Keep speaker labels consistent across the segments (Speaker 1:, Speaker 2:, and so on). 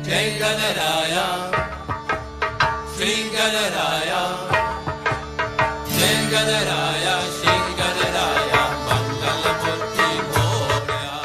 Speaker 1: जय गणराया श्री गणराया जय गणराया श्री गणराया मंगलमूर्ति मोरया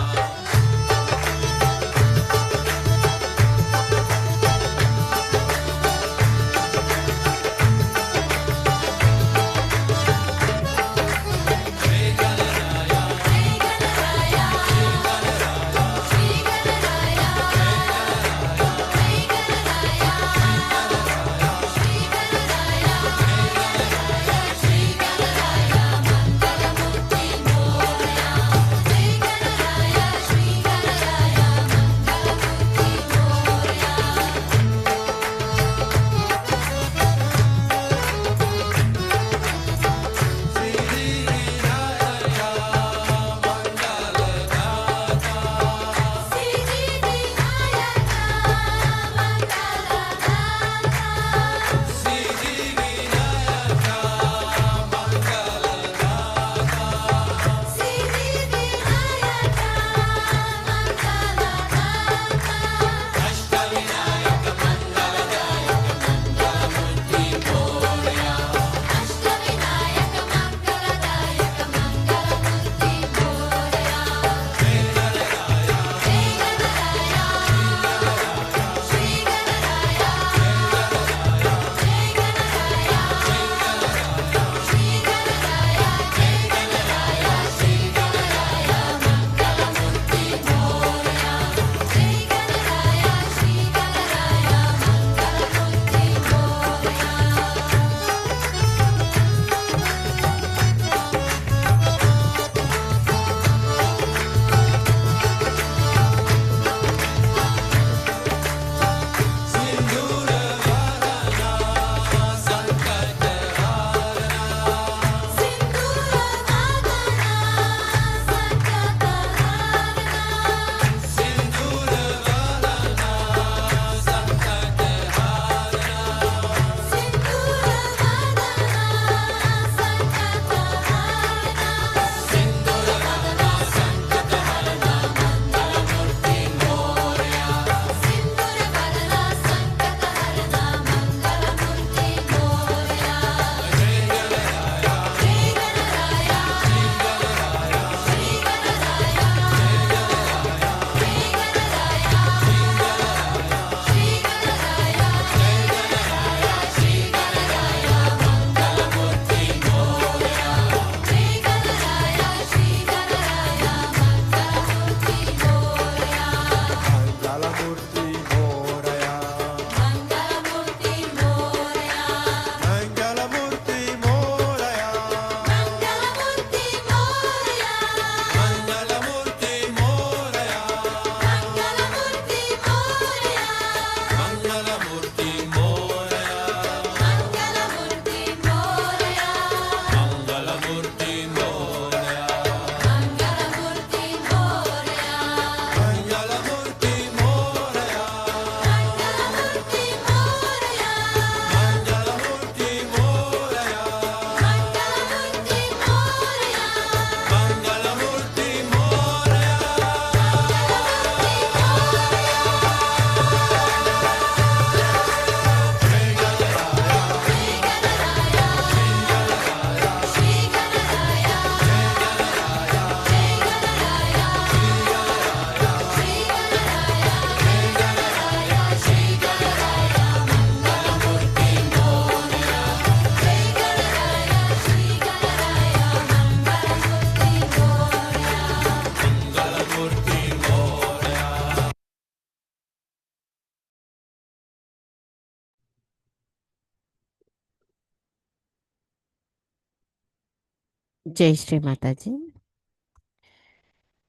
Speaker 2: ஜெய் ஸ்ரீ மாதாஜி.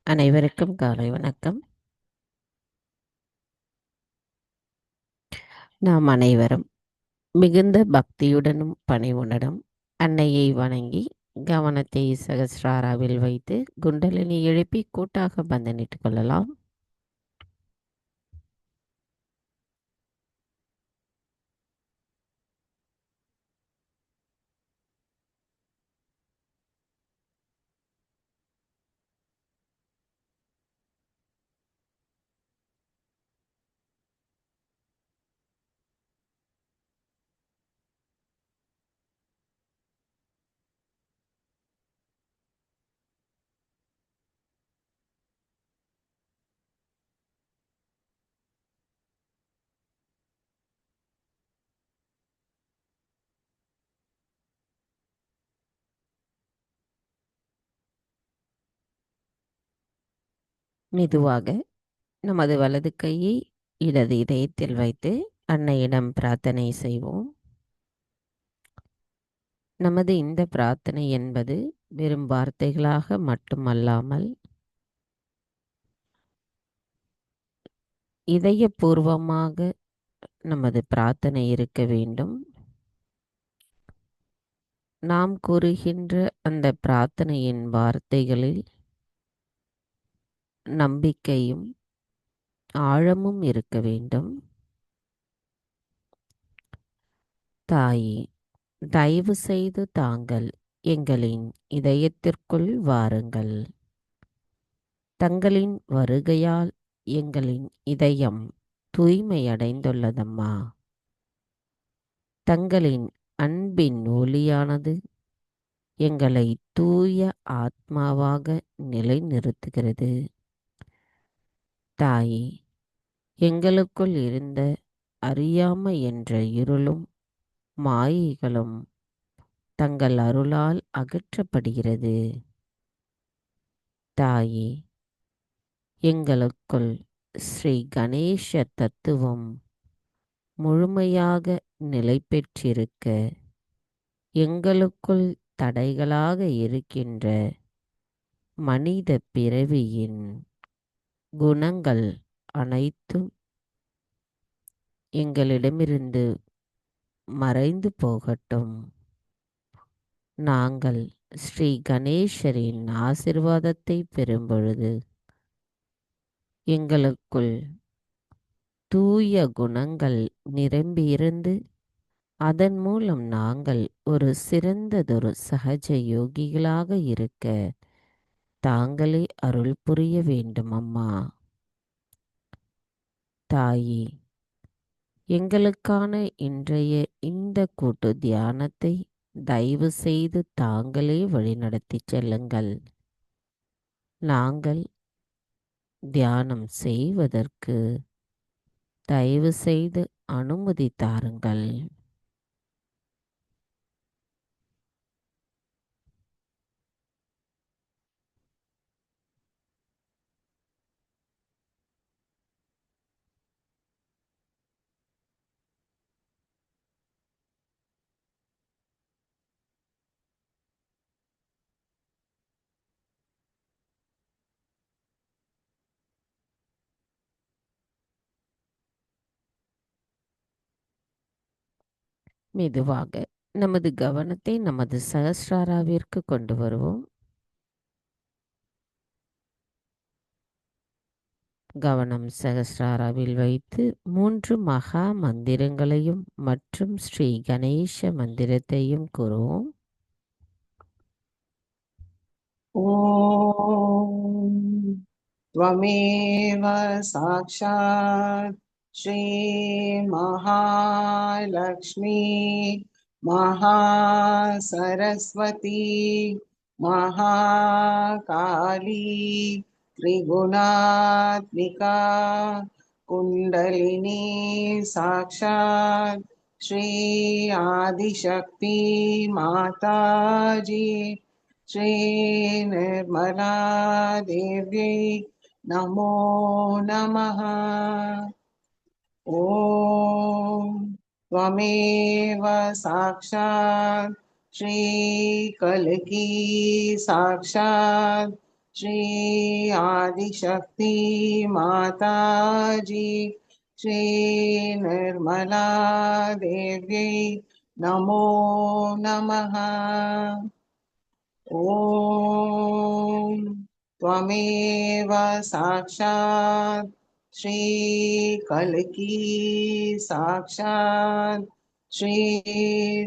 Speaker 2: அனைவருக்கும் காலை வணக்கம். நாம் அனைவரும் மிகுந்த பக்தியுடனும் பணிவுடனும் அன்னையை வணங்கி கவனத்தை சகசிராராவில் வைத்து குண்டலினி எழுப்பி கூட்டாக பந்தனிட்டுக் கொள்ளலாம். மெதுவாக நமது வலது கையை இடது இதயத்தில் வைத்து அன்னையிடம் பிரார்த்தனை செய்வோம். நமது இந்த பிரார்த்தனை என்பது வெறும் வார்த்தைகளாக மட்டுமல்லாமல் இதயபூர்வமாக நமது பிரார்த்தனை இருக்க வேண்டும். நாம் கூறுகின்ற அந்த பிரார்த்தனையின் வார்த்தைகளில் நம்பிக்கையும் ஆழமும் இருக்க வேண்டும். தாயே, தயவு செய்து தாங்கள் எங்களின் இதயத்திற்குள் வாருங்கள். தங்களின் வருகையால் எங்களின் இதயம் தூய்மையடைந்துள்ளதம்மா. தங்களின் அன்பின் ஒளியானது எங்களை தூய ஆத்மாவாக நிலைநிறுத்துகிறது. தாயே, எங்களுக்குள் இருந்த அறியாமை என்ற இருளும் மாயைகளும் தங்கள் அருளால் அகற்றப்படுகிறது. தாயே, எங்களுக்குள் ஸ்ரீ கணேச தத்துவம் முழுமையாக நிலை பெற்றிருக்க எங்களுக்குள் தடைகளாக இருக்கின்ற மனித பிறவியின் குணங்கள் அனைத்தும் எங்களிடமிருந்து மறைந்து போகட்டும். நாங்கள் ஸ்ரீ கணேசரின் ஆசிர்வாதத்தை பெறும் பொழுது எங்களுக்குள் தூய குணங்கள் நிரம்பியிருந்து அதன் மூலம் நாங்கள் ஒரு சிறந்ததொரு சகஜ யோகிகளாக இருக்க தாங்களே அருள் புரிய வேண்டும் அம்மா. தாயே, எங்களுக்கான இன்றைய இந்த கூட்டு தியானத்தை தயவு செய்து தாங்களே வழிநடத்தி செல்லுங்கள். நாங்கள் தியானம் செய்வதற்கு தயவு செய்து அனுமதி தாருங்கள். மெதுவாக நமது கவனத்தை நமது சகஸ்ராராவிற்கு கொண்டு வருவோம். கவனம் சகஸ்ராராவில் வைத்து 3 மகா மந்திரங்களையும் மற்றும் ஸ்ரீ கணேச மந்திரத்தையும் கூறுவோம்.
Speaker 3: ॐ त्वमेव साक्षात् श्रीमहालक्ष्मी महासरस्वती महाकाली त्रिगुणात्मिका कुण्डलिनी साक्षात् श्री आदिशक्ति माताजी श्री निर्मला देव्यै नमो नमः। ॐ त्वमेव साक्षात् श्री कल्की साक्षात् श्री आदिशक्ति माताजी श्री निर्मला देव्यै नमो नमः। ॐ त्वमेव साक्षात् श्री कल्की साक्षात् श्री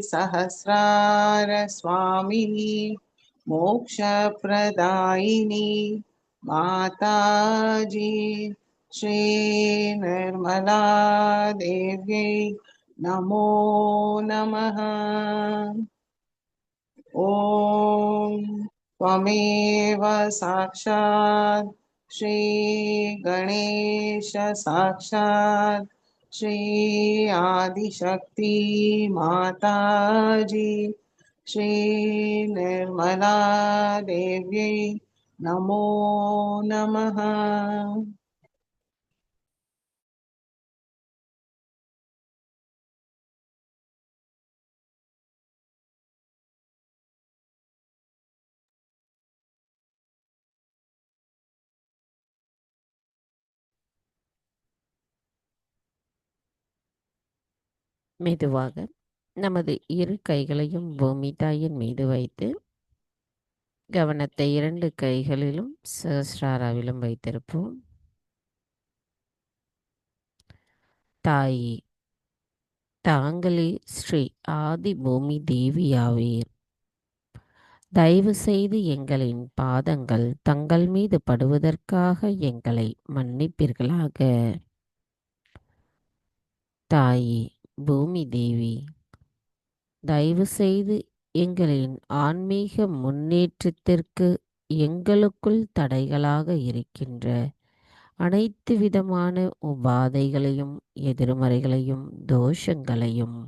Speaker 3: सहस्रार स्वामिनी मोक्षप्रदायिनी माताजी श्री निर्मला देव्यै नमो नमः। ॐ त्वमेव साक्षात् श्री गणेश साक्षात् श्री आदिशक्ति माताजी श्री निर्मला देव्यै नमो नमः।
Speaker 2: மெதுவாக நமது இரு கைகளையும் பூமி தாயின் மீது வைத்து கவனத்தை இரண்டு கைகளிலும் சஹஸ்ராராவிலும் வைத்திருப்போம். தாயே, தாங்களே ஸ்ரீ ஆதி பூமி தேவியாவீர். தயவு செய்து எங்களின் பாதங்கள் தங்கள் மீது படுவதற்காக எங்களை மன்னிப்பீர்களாக. தாயே பூமி தேவி, தயவு செய்து எங்களின் ஆன்மீக முன்னேற்றத்திற்கு எங்களுக்குள் தடைகளாக இருக்கின்ற அனைத்து விதமான உபாதைகளையும் எதிர்மறைகளையும் தோஷங்களையும்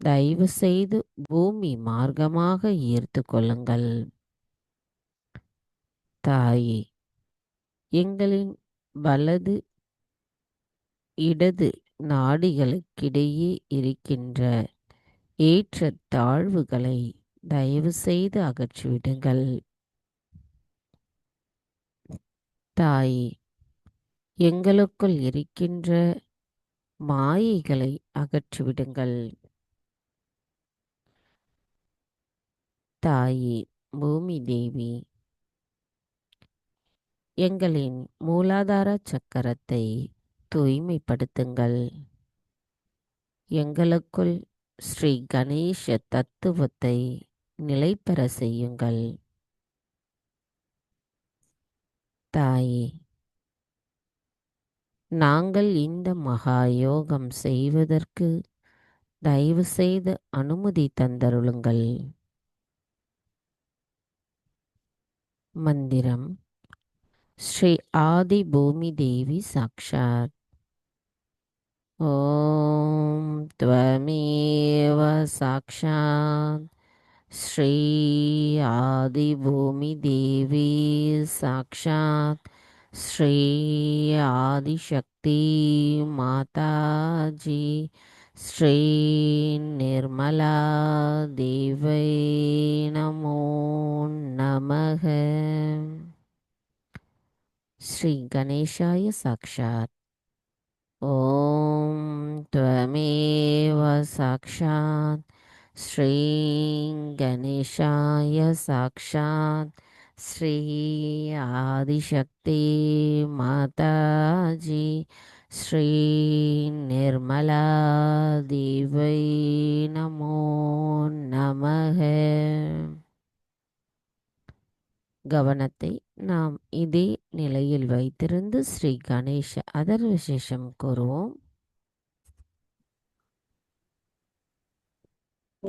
Speaker 2: தயவு செய்து பூமி மார்க்கமாக ஈர்த்து கொள்ளுங்கள். தாயே, எங்களின் வலது இடது நாடிகளுக்கிடையே இருக்கின்ற ஏற்ற தாழ்வுகளை தயவு செய்து அகற்றிவிடுங்கள். தாயே, எங்களுக்குள் இருக்கின்ற மாயைகளை அகற்றிவிடுங்கள். தாயே பூமி தேவி, எங்களின் மூலாதார சக்கரத்தை தூய்மைப்படுத்துங்கள். எங்களுக்குள் ஸ்ரீ கணேச தத்துவத்தை நிலைபெற செய்யுங்கள். தாயே, நாங்கள் இந்த மகா யோகம் செய்வதற்கு தயவு செய்து அனுமதி தந்தருளுங்கள். மந்திரம் ஸ்ரீ ஆதி பூமி தேவி சாக்ஷாத். ஓம் த்வமேவ சாக்ஷாத் ஸ்ரீ ஆதி பூமி தேவி சாக்ஷாத் ஸ்ரீ ஆதிசக்தி மாதாஜி ஸ்ரீ நிர்மலா தேவை நமோ நமக. ஸ்ரீ கணேசாய சாக்ஷாத். ஓம் த்வமேவ சாக்ஷாத் ஸ்ரீ கணேசாய சாக்ஷாத் ஸ்ரீ ஆதிசக்தி மாதாஜி ஸ்ரீ நிர்மலா தேவை நமோ நமக. கவனத்தை நாம் இதே நிலையில் வைத்திருந்து ஸ்ரீ கணேஷ அதர் விசேஷம் கூறுவோம்.
Speaker 3: ॐ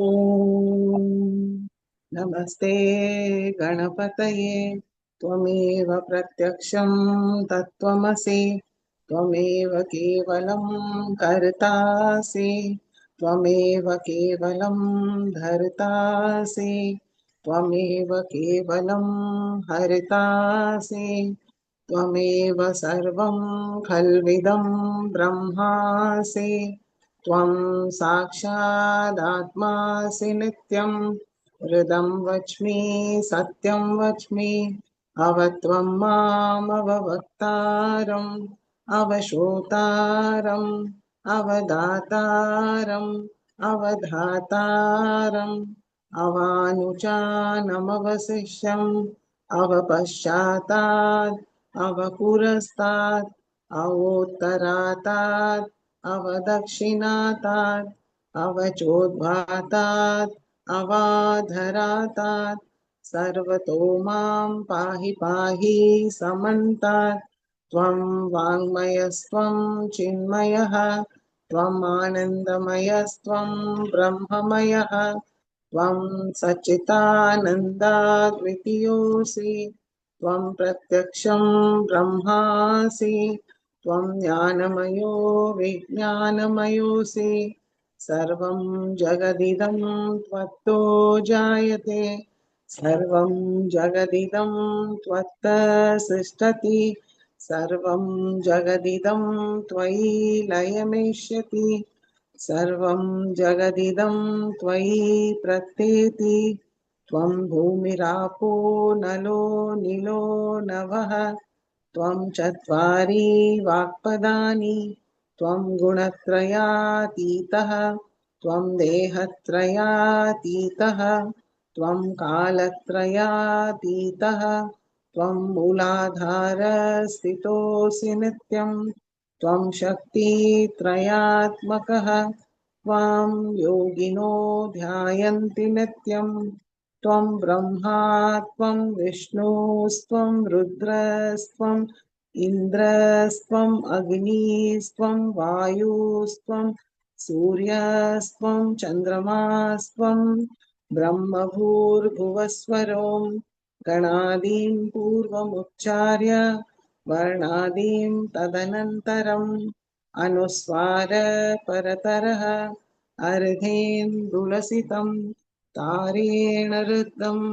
Speaker 3: नमस्ते गणपतये त्वमेव प्रत्यक्षं तत्त्वमसि त्वमेव केवलं कर्तासि त्वमेव केवलं धर्तासि त्वमेव केवलं हर्तासि त्वमेव सर्वं खल्विदं ब्रह्मासि त्वं साक्षादात्मासि नित्यं हृदं वच्मि सत्यं वच्मि अवत्वं मामवक्तारम् अवशोतारम् अवदातारम् अवधातारम् अवानुचानमवशिष्यम् अवपश्चातात् अवपुरस्तात् अवोत्तरातात् अवदक्षिणातात् अवचोद्घातात् अवाधरातात् सर्वतो मां पाहि पाहि समन्तात् त्वं वाङ्मयस्त्वं चिन्मयः त्वम् आनन्दमयस्त्वं ब्रह्ममयः त्वं सच्चिदानन्दाद्वितीयोऽसि त्वं प्रत्यक्षं ब्रह्मासि त्वं ज्ञानमयो विज्ञानमयोऽसि सर्वं जगदिदं त्वत्तो जायते सर्वं जगदिदं त्वत्तः सृष्टति सर्वं जगदिदं त्वयि लयमेष्यति सर्वं जगदिदं त्वयि प्रत्येति त्वं भूमिरापो नलो निलो नभः त्वं चत्वारि वाक्पदानि त्वं गुणत्रयातीतः त्वं देहत्रयातीतः त्वं कालत्रयातीतः त्वं मूलाधारस्थितोऽसि नित्यं त्वं शक्तित्रयात्मकः त्वां योगिनो ध्यायन्ति नित्यं त्वं ब्रह्मा त्वं विष्णुस्त्वं रुद्रस्त्वम् इन्द्रस्त्वम् अग्निस्त्वं वायुस्त्वं सूर्यस्त्वं चन्द्रमास्त्वं ब्रह्मभूर्भुवस्वरों गणादीं पूर्वमुच्चार्य वर्णादीं तदनन्तरम् अनुस्वार परतरः अर्धेन्दुलसितं तारेण रुद्धम्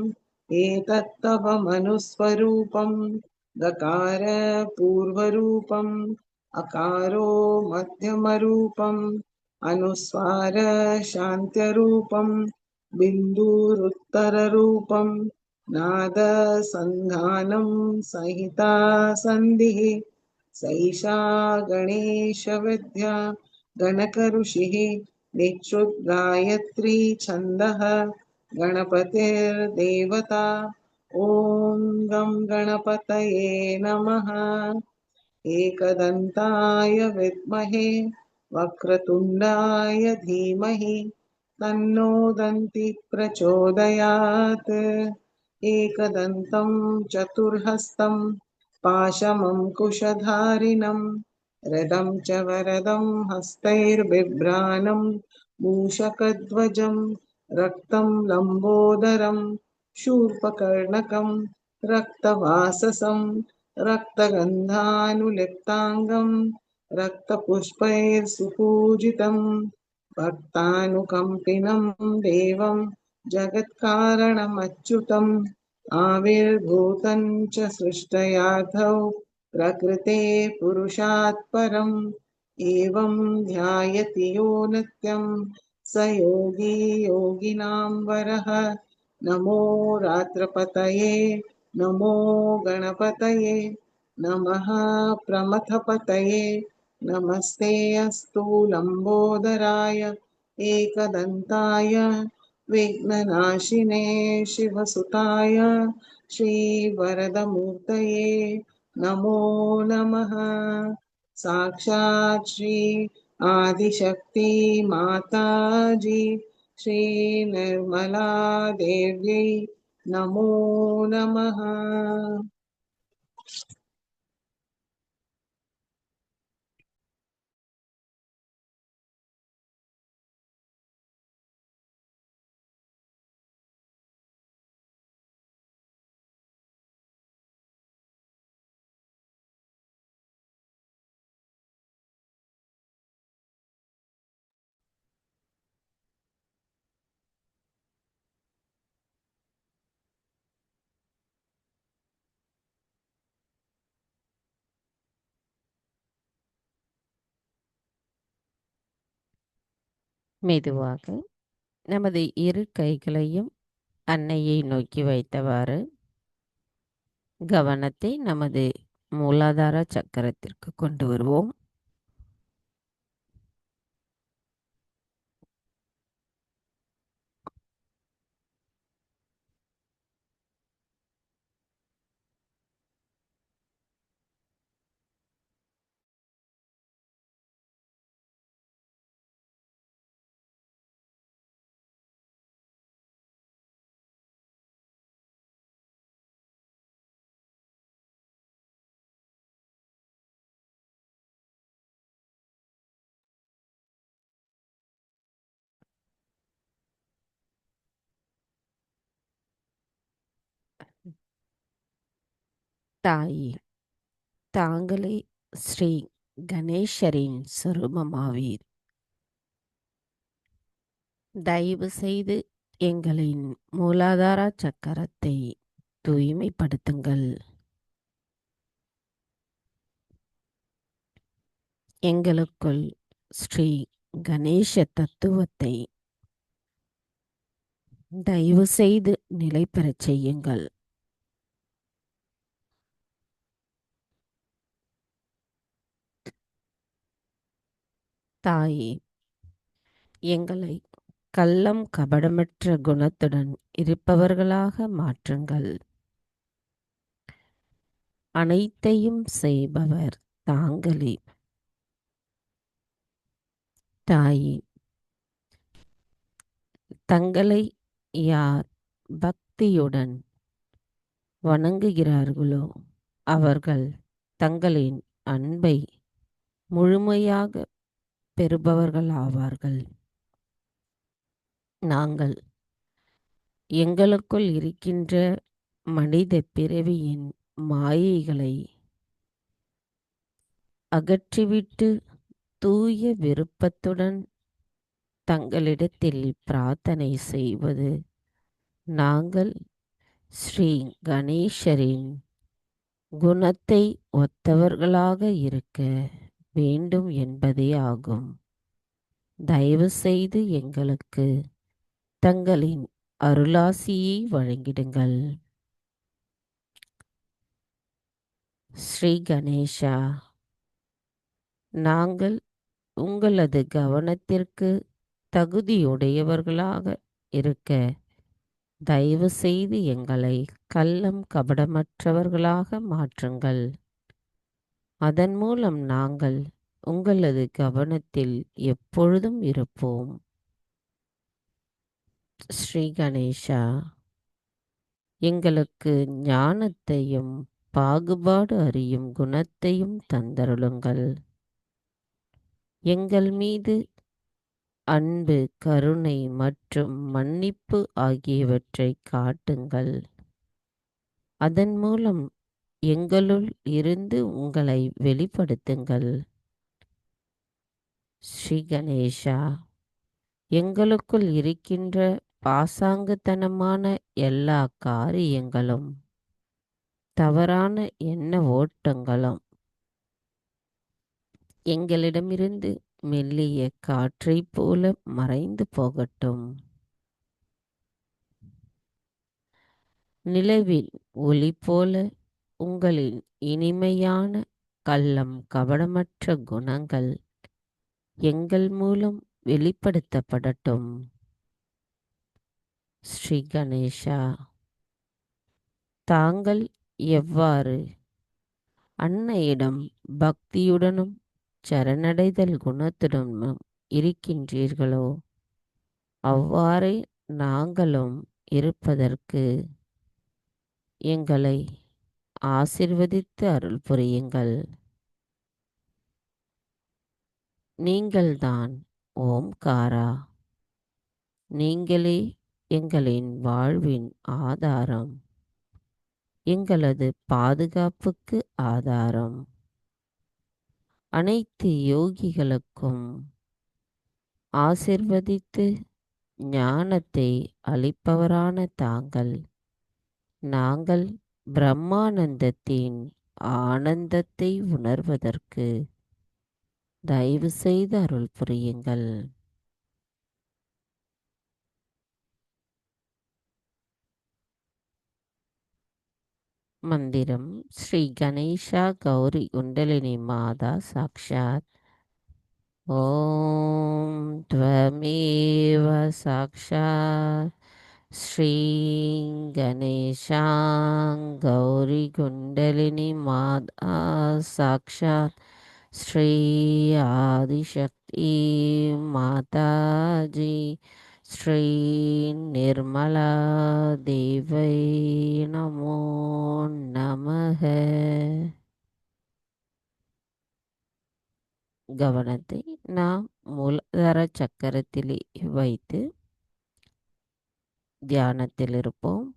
Speaker 3: एतत्तवमनुस्वरूपं गकार पूर्वरूपम् अकारो मध्यमरूपम् अनुस्वार शान्त्यरूपम् बिन्दुरुत्तररूपम् नादसन्धानं संहिता सन्धिः सैषा गणेशविद्या गणकऋषिः निच्छुद्गायत्री छन्दः गणपतिर्देवता ॐ गं गणपतये नमः एकदन्ताय विद्महे वक्रतुण्डाय धीमहि तन्नो दन्ति प्रचोदयात् एकदन्तं चतुर्हस्तं पाशमङ्कुशधारिणं रदं च वरदं हस्तैर्बिभ्राणं मूषकध्वजं रक्तं लम्बोदरं शूर्पकर्णकं रक्तवाससं रक्तगन्धानुलिप्ताङ्गं रक्तपुष्पैर्सुपूजितं भक्तानुकम्पिनं देवं जगत्कारणमच्युतम् आविर्भूतं च सृष्टयाथौ प्रकृते पुरुषात् परम् एवं ध्यायति यो नित्यं स योगी योगिनां वरः नमो रात्रपतये नमो गणपतये नमः प्रमथपतये नमस्ते अस्तु लम्बोदराय एकदन्ताय विघ्ननाशिने शिवसुताय श्रीवरदमूर्तये नमो नमः साक्षात् श्री आदिशक्ति माताजी श्री निर्मला देव्यै नमो नमः।
Speaker 2: மெதுவாக நமது இரு கைகளையும் அன்னையை நோக்கி வைத்தவாறு கவனத்தை நமது மூலாதார சக்கரத்திற்கு கொண்டு வருவோம். தாயே, தாங்களே ஸ்ரீ கணேசரின் சொரூபமாவீர். தயவு செய்து எங்களின் மூலாதார சக்கரத்தை தூய்மைப்படுத்துங்கள். எங்களுக்குள் ஸ்ரீ கணேச தத்துவத்தை தயவு செய்து நிலை பெறச் செய்யுங்கள். தாயே, எங்களை கள்ளம் கபடமற்ற குணத்துடன் இருப்பவர்களாக மாற்றுங்கள். அனைத்தையும் செய்பவர் தாங்களே. தாயே, தங்களை யார் பக்தியுடன் வணங்குகிறார்களோ அவர்கள் தங்களின் அன்பை முழுமையாக பெறுபவர்களாவார்கள். நாங்கள் எங்களுக்குள் இருக்கின்ற மனித பிறவியின் மாயைகளை அகற்றிவிட்டு தூய விருப்பத்துடன் தங்களிடத்தில் பிரார்த்தனை செய்வது நாங்கள் ஸ்ரீ கணேசரின் குணத்தை ஒத்தவர்களாக இருக்க வேண்டும் என்பதே ஆகும். தயவு செய்து எங்களுக்கு தங்களின் அருளாசியை வழங்கிடுங்கள். ஸ்ரீ கணேசா, நாங்கள் உங்களது கவனத்திற்கு தகுதியுடையவர்களாக இருக்க தயவு செய்து எங்களை கள்ளம் கபடமற்றவர்களாக மாற்றுங்கள். அதன் மூலம் நாங்கள் உங்களது கவனத்தில் எப்பொழுதும் இருப்போம். ஸ்ரீ கணேசா, எங்களுக்கு ஞானத்தையும் பாகுபாடு அறியும் குணத்தையும் தந்தருளுங்கள். எங்கள் மீது அன்பு, கருணை மற்றும் மன்னிப்பு ஆகியவற்றை காட்டுங்கள். அதன் மூலம் எங்களுள் இருந்து உங்களை வெளிப்படுத்துங்கள். ஸ்ரீ கணேசா, எங்களுக்குள் இருக்கின்ற பாசாங்குத்தனமான எல்லா காரியங்களும் தவறான எண்ண ஓட்டங்களும் எங்களிடமிருந்து மெல்லிய காற்றைப் போல மறைந்து போகட்டும். நிலவின் ஒளி போல உங்களின் இனிமையான கள்ளம் கபடமற்ற குணங்கள் எங்கள் மூலம் வெளிப்படுத்தப்படட்டும். ஸ்ரீ கணேசா, தாங்கள் எவ்வாறு அன்னையிடம் பக்தியுடனும் சரணடைதல் குணத்துடனும் இருக்கின்றீர்களோ அவ்வாறே நாங்களும் இருப்பதற்கு எங்களை ஆசிர்வதித்து அருள் புரியுங்கள். நீங்கள்தான் ஓம்காரா. நீங்களே எங்களின் வாழ்வின் ஆதாரம், எங்களது பாதுகாப்புக்கு ஆதாரம். அனைத்து யோகிகளுக்கும் ஆசிர்வதித்து ஞானத்தை அளிப்பவரான தாங்கள், நாங்கள் பிரம்மானந்தத்தின் ஆனந்தத்தை உணர்வதற்கு தயவு செய்து அருள் புரியுங்கள். மந்திரம் ஸ்ரீ கணேஷா கௌரி குண்டலினி மாதா சாக்ஷாத். ஓம் त्वमेव சாக்ஷாத் ஸ்ரீ கணேஷா கௌரி குண்டலினி மாதா சாக்ஷாத் ஸ்ரீ ஆதிசக்தி மாதாஜி ஸ்ரீ நிர்மலா தேவை நமோ நமக. கவனத்தை நாம் மூலாதார சக்கரத்திலே வைத்து தியானத்தில் இருப்போம்.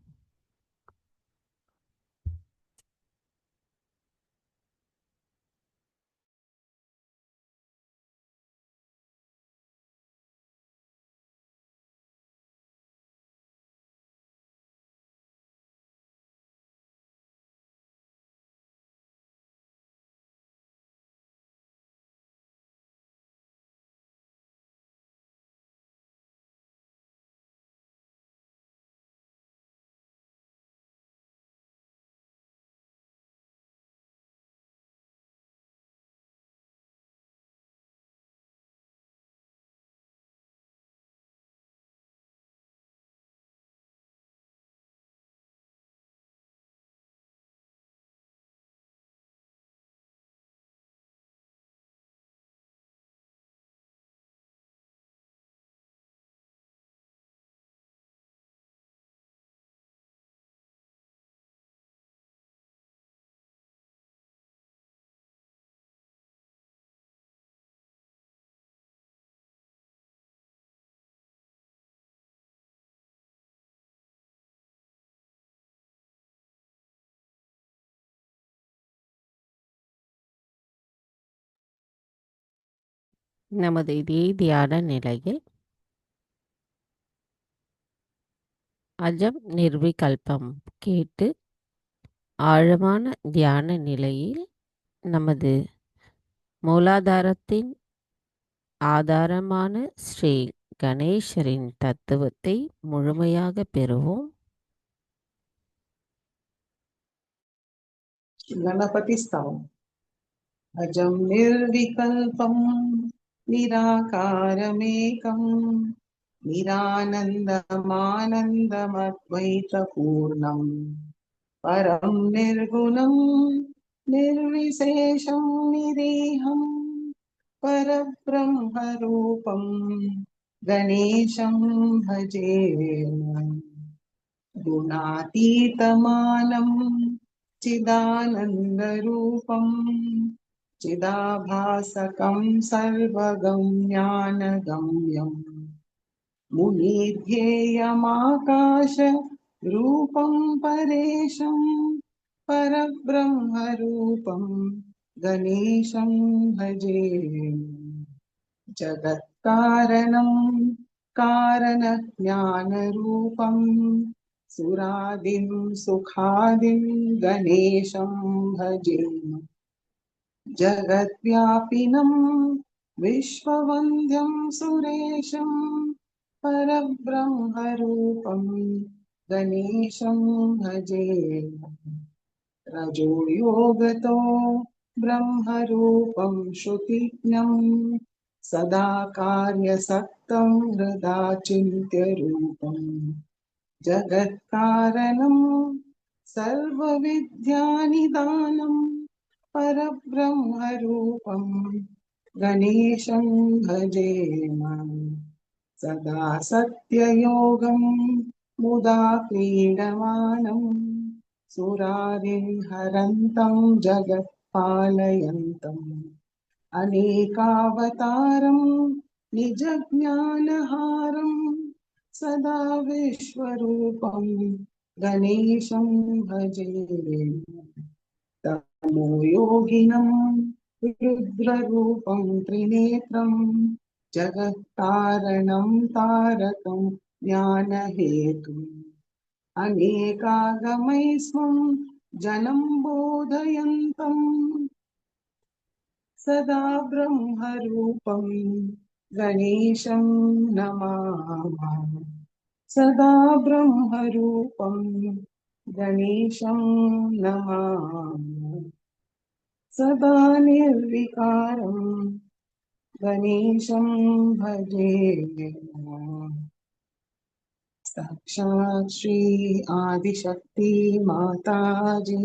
Speaker 2: நமது இதே தியான நிலையில் அஜம் நிர்விகல்பம் கேட்டு ஆழமான தியான நிலையில் நமது மூலாதாரத்தின் ஆதாரமான ஸ்ரீ கணேசரின் தத்துவத்தை முழுமையாக பெறுவோம்.
Speaker 3: गणपति स्तवम् अजं निर्विकल्पं निराकारमेकं निरानन्दमानन्दमद्वैतपूर्णं परं निर्गुणं निर्विशेषं निरीहं परब्रह्मरूपं गणेशं भजे गुणातीतमानं चिदानन्दरूपं चिदाभासकं सर्वगम्यानगम्यं मुनिध्येयमाकाशरूपं परेशं परब्रह्मरूपं गणेशं भजे जगत्कारणं कारणज्ञानरूपं सुरादिं सुखादिं गणेशं भजेम जगद्व्यापिनं विश्ववन्द्यं सुरेशं परब्रह्मरूपं गणेशं भजेम रजोयोगतो ब्रह्मरूपं श्रुतिज्ञं सदा कार्यसक्तं हृदा चिन्त्यरूपम् जगत्कारणं सर्वविद्यानिदानं परब्रह्मरूपं गणेशं भजेम सदा सत्ययोगं मुदा क्रीडमानं सुरारिं हरन्तं जगत्पालयन्तम् अनेकावतारं निजज्ञानहारं सदा विश्वरूपं गणेशं भजे तमो योगिनं रुद्ररूपं त्रिनेत्रं जगत्कारणं तारकं ज्ञानहेतुम् अनेकागमैस्वं जनं बोधयन्तं सदा ब्रह्मरूपं गणेशं नमामः सदा ब्रह्मरूपं गणेशं नमामः सदा निर्विकारं गणेशं भजे साक्षात् श्री आदिशक्ति माताजी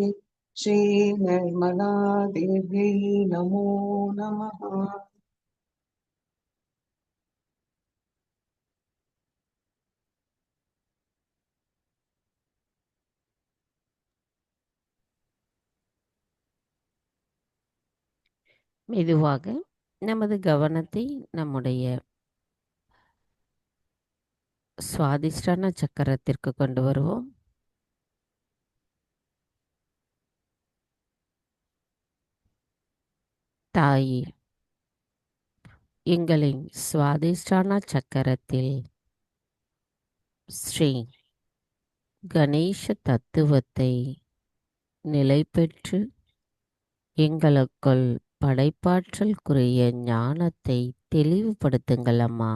Speaker 3: श्री निर्मला देवी नमो नमः
Speaker 2: மெதுவாக நமது கவனத்தை நம்முடைய சுவாதிஷ்டான சக்கரத்திற்கு கொண்டு வருவோம். தாயே, எங்களின் சுவாதிஷ்டான சக்கரத்தில் ஸ்ரீ கணேச தத்துவத்தை நிலை பெற்று எங்களுக்குள் படைப்பாற்றலுக்குரிய ஞானத்தை தெளிவுபடுத்துங்கள் அம்மா.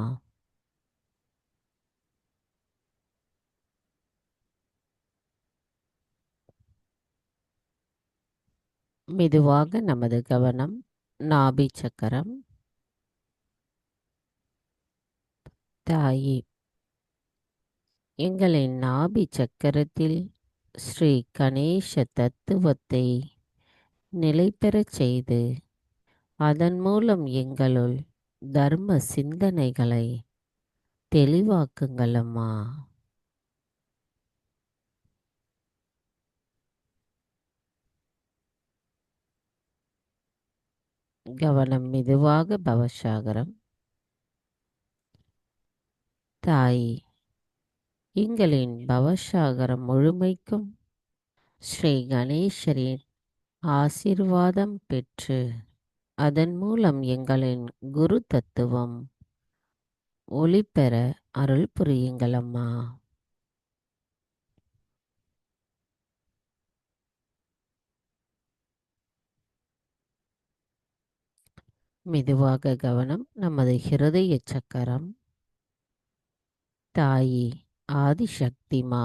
Speaker 2: மெதுவாக நமது கவனம் நாபி சக்கரம். தாயே, எங்களின் நாபி சக்கரத்தில் ஸ்ரீ கணேச தத்துவத்தை நிலை பெறச் செய்து அதன் மூலம் எங்களுள் தர்ம சிந்தனைகளை தெளிவாக்குங்கள் அம்மா. கவனம் மெதுவாக பவசாகரம். தாயே, எங்களின் பவசாகரம் முழுமைக்கும் ஸ்ரீ கணேசரின் ஆசீர்வாதம் பெற்று அதன் மூலம் எங்களின் குரு தத்துவம் ஒளிபெற அருள் புரியுங்கள் அம்மா. மெதுவாக கவனம் நமது ஹிருதய சக்கரம். தாயி ஆதிசக்திமா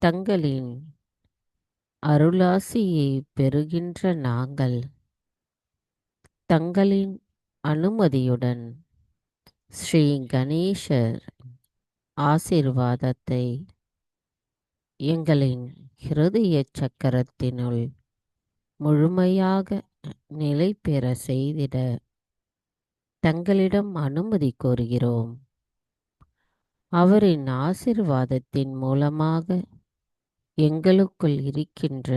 Speaker 2: தங்களின் அருளாசியை பெறுகின்ற நாங்கள் தங்களின் அனுமதியுடன் ஸ்ரீ கணேசர் ஆசீர்வாதத்தை எங்களின் ஹிருதய சக்கரத்தினுள் முழுமையாக நிலை பெற செய்திட தங்களிடம் அனுமதி கோருகிறோம். அவரின் ஆசீர்வாதத்தின் மூலமாக எங்களுக்குள் இருக்கின்ற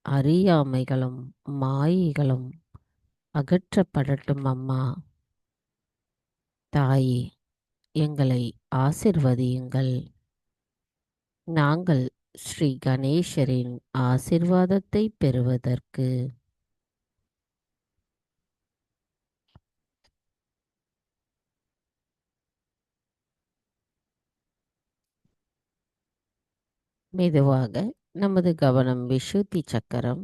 Speaker 2: அறியாமைகளும் மாயைகளும் அகற்றப்படட்டும் அம்மா. தாயே, எங்களை ஆசிர்வதியுங்கள். நாங்கள் ஸ்ரீ கணேசரின் ஆசிர்வாதத்தை பெறுவதற்கு மெதுவாக நமது கவனம் விசுத்தி சக்கரம்.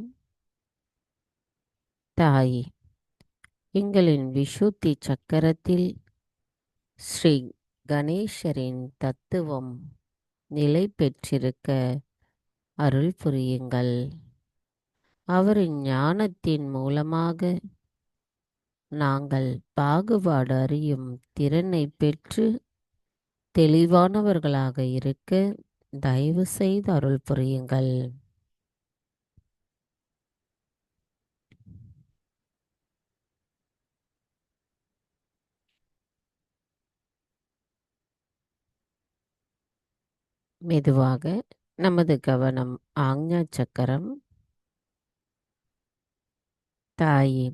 Speaker 2: தாய், எங்களின் விசுத்தி சக்கரத்தில் ஸ்ரீ கணேசரின் தத்துவம் நிலை பெற்றிருக்க அருள் புரியுங்கள். அவரின் ஞானத்தின் மூலமாக நாங்கள் பாகுபாடு அறியும் திறனை பெற்று தெளிவானவர்களாக இருக்க தயவு செய்து அருள் புரியுங்கள். மெதுவாக நமது கவனம் ஆக்ஞா சக்கரம். தாயே,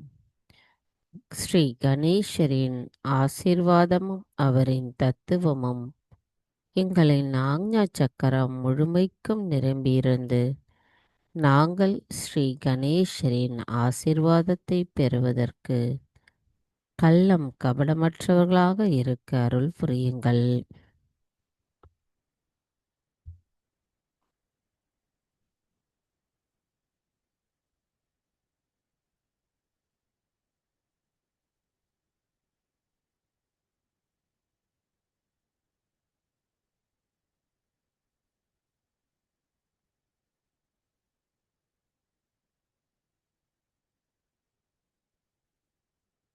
Speaker 2: ஸ்ரீ கணேசரின் ஆசீர்வாதமும் அவரின் தத்துவமும் எங்களின் ஆக்ஞா சக்கரம் முழுமைக்கும் நிரம்பியிருந்து நாங்கள் ஸ்ரீ கணேசரின் ஆசீர்வாதத்தை பெறுவதற்கு கள்ளம் கபடமற்றவர்களாக இருக்க அருள் புரியுங்கள்.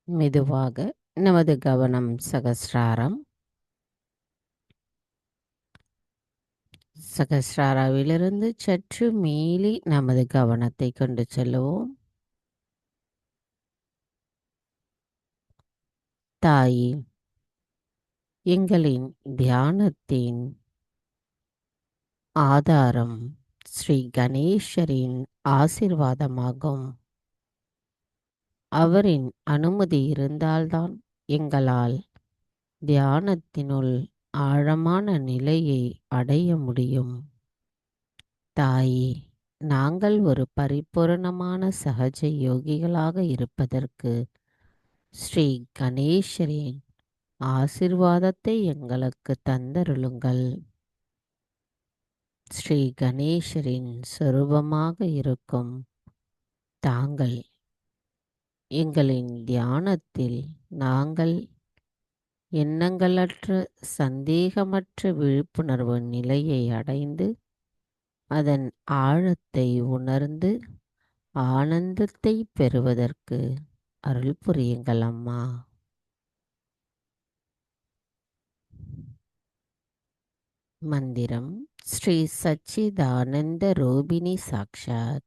Speaker 2: மெதுவாக நமது கவனம் சகஸ்ராரம். சகஸ்ராராவிலிருந்து சற்று மேலே நமது கவனத்தை கொண்டு செல்லுவோம். தாயே, எங்களின் தியானத்தின் ஆதாரம் ஸ்ரீ கணேசரின் ஆசீர்வாதமாகும். அவரின் அனுமதி இருந்தால்தான் எங்களால் தியானத்தினுள் ஆழமான நிலையை அடைய முடியும். தாயே, நாங்கள் ஒரு பரிபூரணமான சகஜ யோகிகளாக இருப்பதற்கு ஸ்ரீ கணேசரின் ஆசீர்வாதத்தை எங்களுக்கு தந்தருளுங்கள். ஸ்ரீ கணேசரின் சொரூபமாக இருக்கும் தாங்கள் எங்களின் தியானத்தில் நாங்கள் எண்ணங்களற்ற சந்தேகமற்ற விழிப்புணர்வு நிலையை அடைந்து அதன் ஆழத்தை உணர்ந்து ஆனந்தத்தை பெறுவதற்கு அருள் புரியுங்கள் அம்மா. மந்திரம் ஸ்ரீ சச்சிதானந்த ரூபிணி சாக்ஷாத்.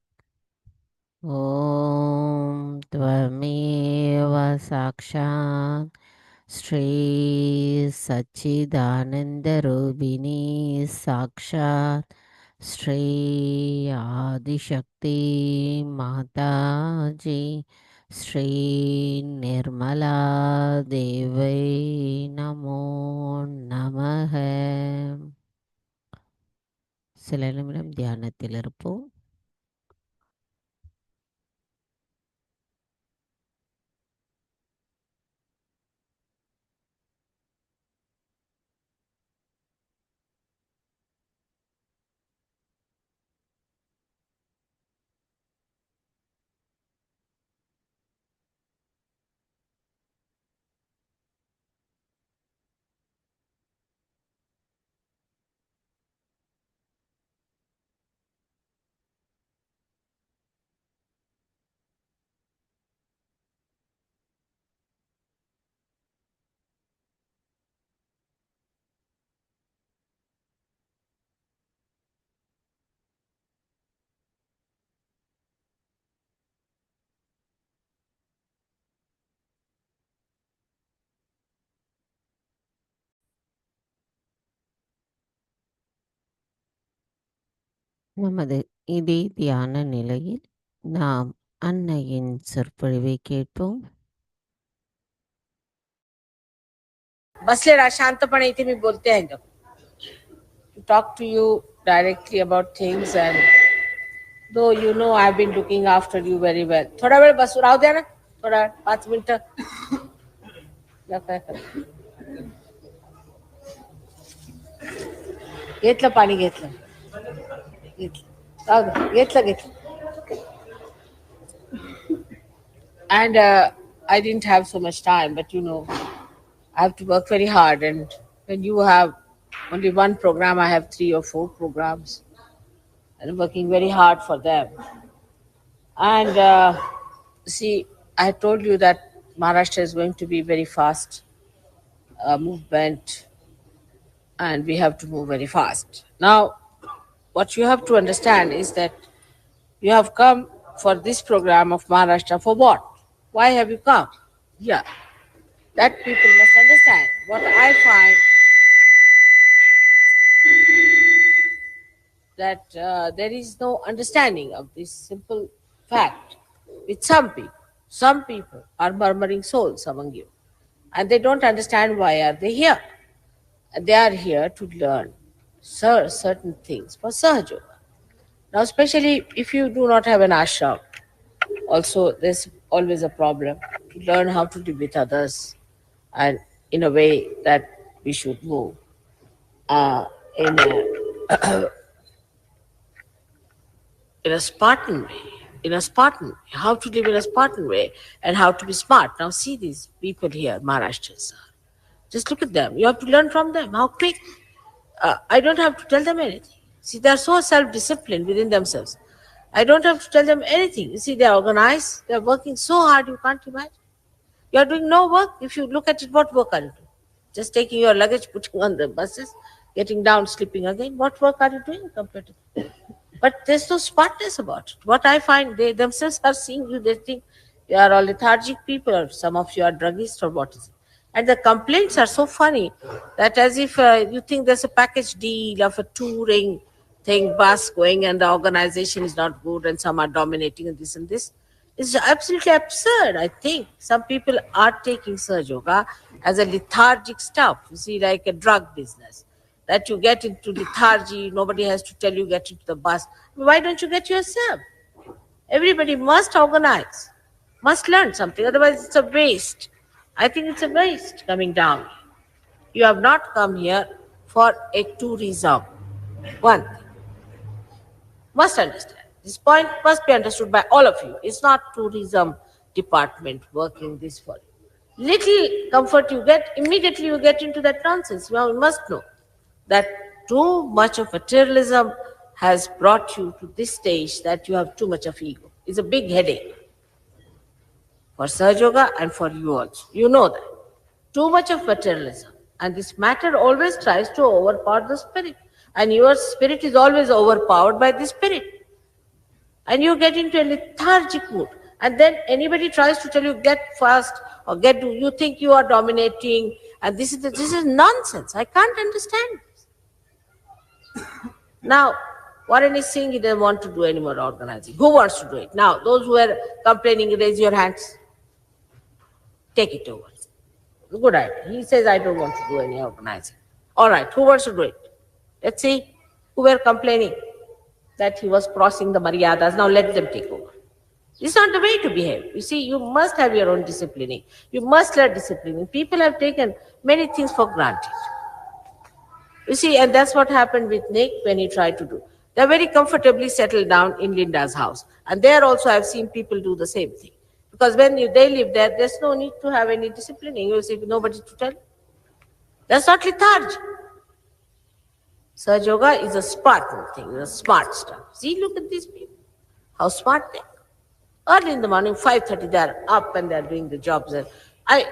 Speaker 2: ஓம் த்வமேவ சாக்ஷாத் ஸ்ரீ சச்சிதானந்த ரூபிணி சாக்ஷாத் ஸ்ரீ ஆதிசக்தி மாதாஜி ஸ்ரீ நிர்மலா தேவை நமோ நமக. சில நிமிடம் தியானத்தில் இருப்போம். நமது இதே தியான நிலையில் நாம் அன்னையின் சொற்பொழிவை கேட்போம்.
Speaker 4: बसले रहा शांतपणे इथे मी बोलते आहे ना. To talk to you directly about things, and though you know I've been looking after you very well. थोडा वेळ बसू राहू द्या ना, थोडा 5 मिनिटं. घेतलं पाणी घेतलं घेतलं. And I didn't have so much time, but you know, I have to work very hard, and when you have only one program, I have 3 or 4 programs, and I'm working very hard for them. And see, I told you that Maharashtra is going to be very fast movement, and we have to move very fast. Now, what you have to understand is that you have come for this program of Maharashtra for what? Why have you come? Yeah. That people must understand. What I find that there is no understanding of this simple fact with some people. Some people are murmuring souls among you, and they don't understand why are they here. They are here to learn certain things for Sahaja Yoga. Now, especially if you do not have an ashram, also there's always a problem to learn how to live with others, and in a way that we should move in a Spartan way. In a Spartan way, how to live in a Spartan way and how to be smart. Now see these people here, Maharashtrians. Just look at them. You have to learn from them. How quick. I don't have to tell them anything. See, they are so self-disciplined within themselves. I don't have to tell them anything. You see, they are organized. They are working so hard, you can't imagine. You are doing no work. If you look at it, what work are you doing? Just taking your luggage, putting on the buses, getting down, sleeping again. What work are you doing compared to that? But there's no smartness about it. What I find, they themselves are seeing you, they think you are all lethargic people, or some of you are druggists, or what is it? And the complaints are so funny that as if you think there's a package deal of a touring thing, bus going, and the organization is not good, and some are dominating and this and this. It's absolutely absurd, I think. Some people are taking Sahaja Yoga as a lethargic stuff, you see, like a drug business. That you get into lethargy, nobody has to tell you get into the bus. Why don't you get yourself? Everybody must organize, must learn something, otherwise it's a waste. I think it's a waste coming down. You have not come here for a tourism. One thing. Must understand. This point must be understood by all of you. It's not tourism department working this for you. Little comfort you get, immediately you get into that nonsense. Well, you must know that too much of materialism has brought you to this stage that you have too much of ego. It's a big headache for Sahaja Yoga and for you also. You know that. Too much of materialism. And this matter always tries to overpower the spirit. And your spirit is always overpowered by the spirit. And you get into a lethargic mood. And then anybody tries to tell you, get fast, or you think you are dominating. And this is nonsense. I can't understand this. Now, Warren is saying he doesn't want to do any more organizing. Who wants to do it? Now, those who are complaining, raise your hands. Take it over. Good idea. He says, I don't want to do any organizing. All right, who wants to do it? Let's see who were complaining that he was crossing the maryadas. Now let them take over. It's not the way to behave. You see, you must have your own disciplining. You must learn disciplining. People have taken many things for granted. You see, and that's what happened with Nick when he tried to do. They're very comfortably settled down in Linda's house. And there also I've seen people do the same thing. Because when they live there, there's no need to have any disciplining. You see, nobody to tell. That's not lethargy. Sahaja Yoga is a Spartan thing, a smart stuff. See, look at these people. How smart they are. Early in the morning, 5:30, they're up and they're doing the jobs.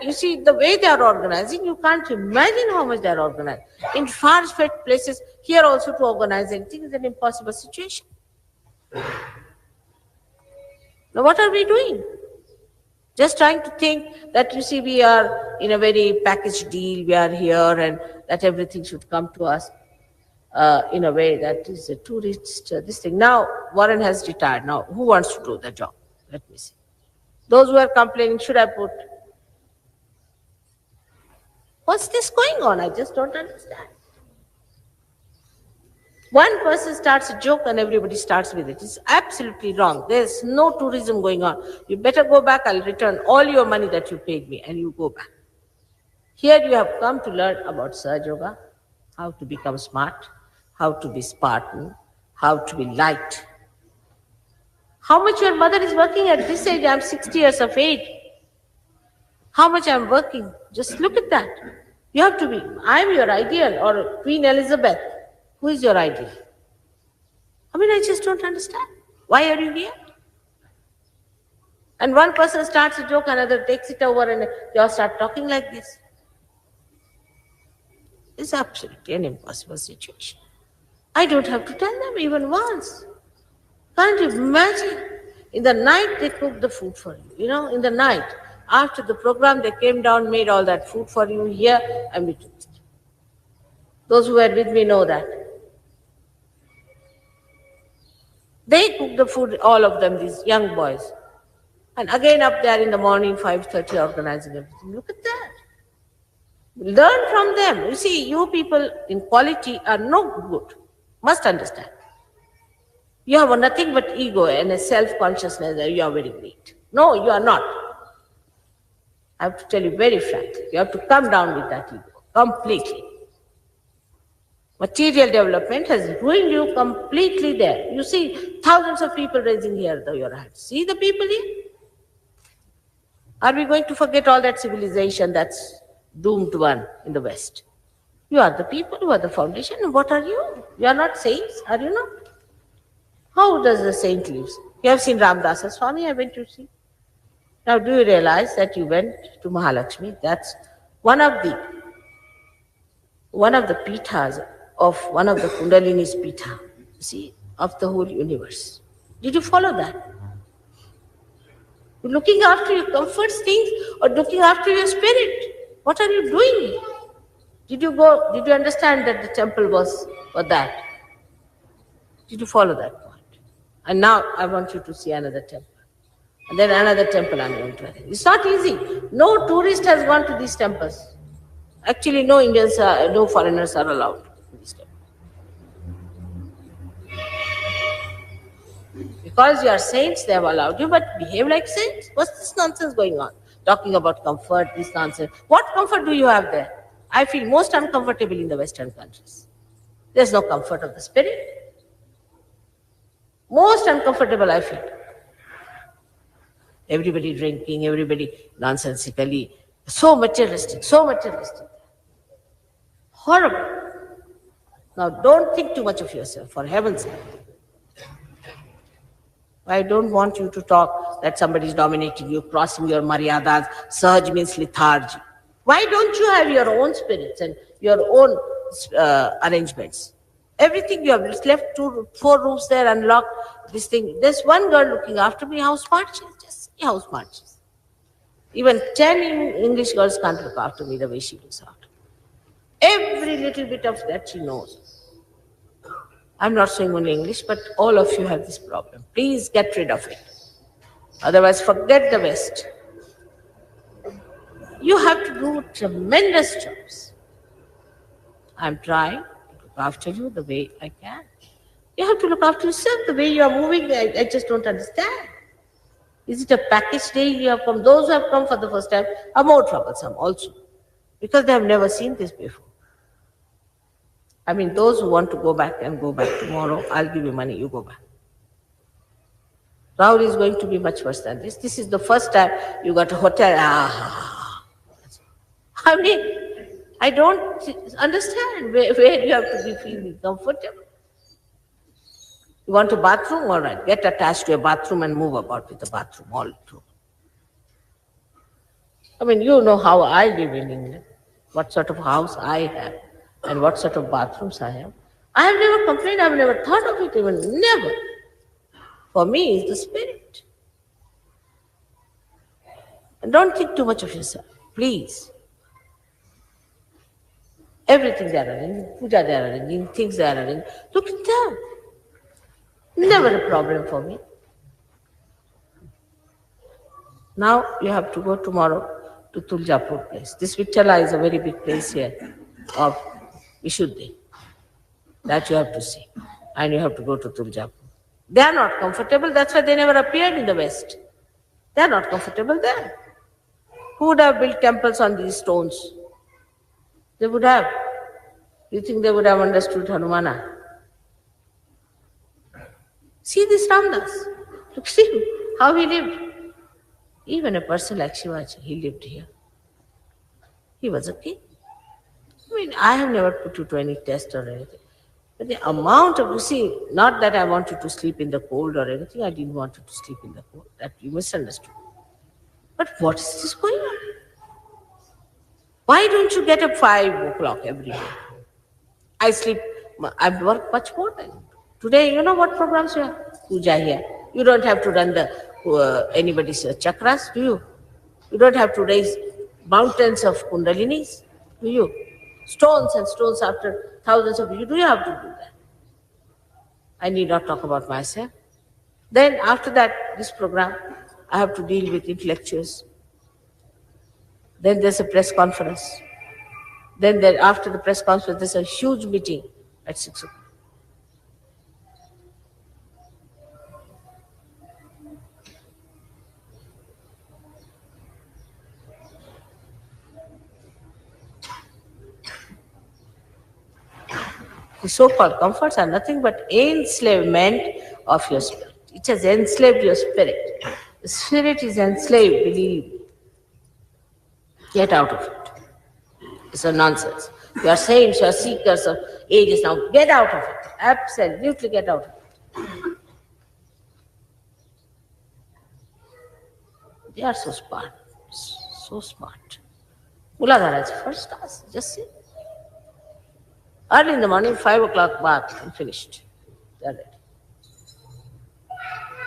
Speaker 4: You see, the way they are organizing, you can't imagine how much they're organized. In far-fetched places, here also to organize anything is an impossible situation. Now, what are we doing? Just trying to think that, you see, we are in a very packaged deal, we are here, and that everything should come to us. in a way that is a tourist, this thing. Now, Warren has retired. Now, who wants to do the job? Let me see. Those who are complaining, should I put? What's this going on? I just don't understand. One person starts a joke and everybody starts with it. It's absolutely wrong. There's no tourism going on. You better go back. I'll return all your money that you paid me, and you go back. Here you have come to learn about Sahaja Yoga, how to become smart, how to be Spartan, how to be light. How much your mother is working at this age? I'm 60 years of age. How much I'm working? Just look at that. You have to be, I'm your ideal, or Queen Elizabeth. Who is your ideal? I mean, I just don't understand. Why are you here? And one person starts a joke, another takes it over, and you all start talking like this. It's absolutely an impossible situation. I don't have to tell them even once. Can't you imagine? In the night, they cook the food for you. You know, in the night, after the program, they came down, made all that food for you here, and we took it. Those who were with me know that. They cook the food, all of them, these young boys. And again up there in the morning, 5:30, organizing everything. Look at that. Learn from them. You see, you people in quality are no good. Must understand. You have nothing but ego and a self-consciousness that you are very great. No, you are not. I have to tell you very frankly, you have to come down with that ego completely. Material development has ruined you completely there. You see thousands of people raising here your hands. See the people here? Are we going to forget all that civilization that's doomed one in the West? You are the people, you are the foundation, and what are you? You are not saints, are you not? How does the saint live? You have seen Ramdasa Swami, I went to see. Now do you realize that you went to Mahalakshmi? That's one of the pithas of one of the Kundalini's pitha, see, of the whole universe. Did you follow that? Looking after your comfort things or looking after your spirit? What are you doing? Did you understand that the temple was for that? Did you follow that point? And now I want you to see another temple. And then another temple I'm going to. It's not easy. No tourist has gone to these temples. Actually, no Indians, no foreigners are allowed to these temples. Because you are saints, they have allowed you, but behave like saints. What's this nonsense going on? Talking about comfort, this nonsense. What comfort do you have there? I feel most uncomfortable in the Western countries. There's no comfort of the spirit. Most uncomfortable I feel. Everybody drinking, everybody nonsensically, so materialistic. Horrible. Now don't think too much of yourself, for heaven's sake. I don't want you to talk that somebody is dominating you, crossing your maryadas. Sahaj means lethargy. Why don't you have your own spirits and your own arrangements? Everything you have left 4 rooms there unlocked. This thing. There's one girl looking after me. How smart she is. Just see how smart she is. Even 10 English girls can't look after me the way she looks after me. Every little bit of that she knows. I'm not saying only English, but all of you have this problem. Please get rid of it. Otherwise, forget the West. You have to do tremendous jobs. I'm trying to look after you the way I can. You have to look after yourself the way you are moving. I just don't understand. Is it a package deal you have come? Those who have come for the first time are more troublesome also, because they have never seen this before. I mean, those who want to go back and go back tomorrow, I'll give you money, you go back. Rahul is going to be much worse than this. This is the first time you got a hotel. I mean, I don't understand where you have to be feeling comfortable. You want a bathroom? All right, get attached to a bathroom and move about with the bathroom all through. I mean, you know how I live in England, what sort of house I have, and what sort of bathrooms I have. I have never complained, I have never thought of it even, never. For me, it's the spirit. And don't think too much of yourself, please. Everything they are arranging, puja they are arranging, things they are arranging. Look at them. Never a problem for me. Now you have to go tomorrow to Tuljapur place. This Vitala is a very big place here of Vishuddhi that you have to see. And you have to go to Tuljapur. They are not comfortable, that's why they never appeared in the West. They are not comfortable there. Who would have built temples on these stones? They would have. You think they would have understood Hanumana? See this Ramdas. Look, see how he lived. Even a person like Shivaji, he lived here. He was a king. I mean, I have never put you to any test or anything. But the amount of, you see, not that I want you to sleep in the cold or anything, I didn't want you to sleep in the cold. That you misunderstood. But what is this going on? Why don't you get up 5 o'clock every day? I sleep, I work much more than you. Today, you know what programs you have? Puja here. You don't have to run the anybody's chakras, do you? You don't have to raise mountains of kundalinis, do you? Stones and stones after thousands of years, do you have to do that? I need not talk about myself. Then after that, this program, I have to deal with intellectuals. Then there's a press conference. Then after the press conference, there's a huge meeting at 6 o'clock. The so-called comforts are nothing but enslavement of your spirit. It has enslaved your spirit. The spirit is enslaved, believe me. Get out of it. It's a nonsense. You are saints, you are seekers of ages now. Get out of it. Absolutely get out of it. They are so smart. So smart. Muladhara is first class. Just see. Early in the morning, 5 o'clock bath and finished. They're ready.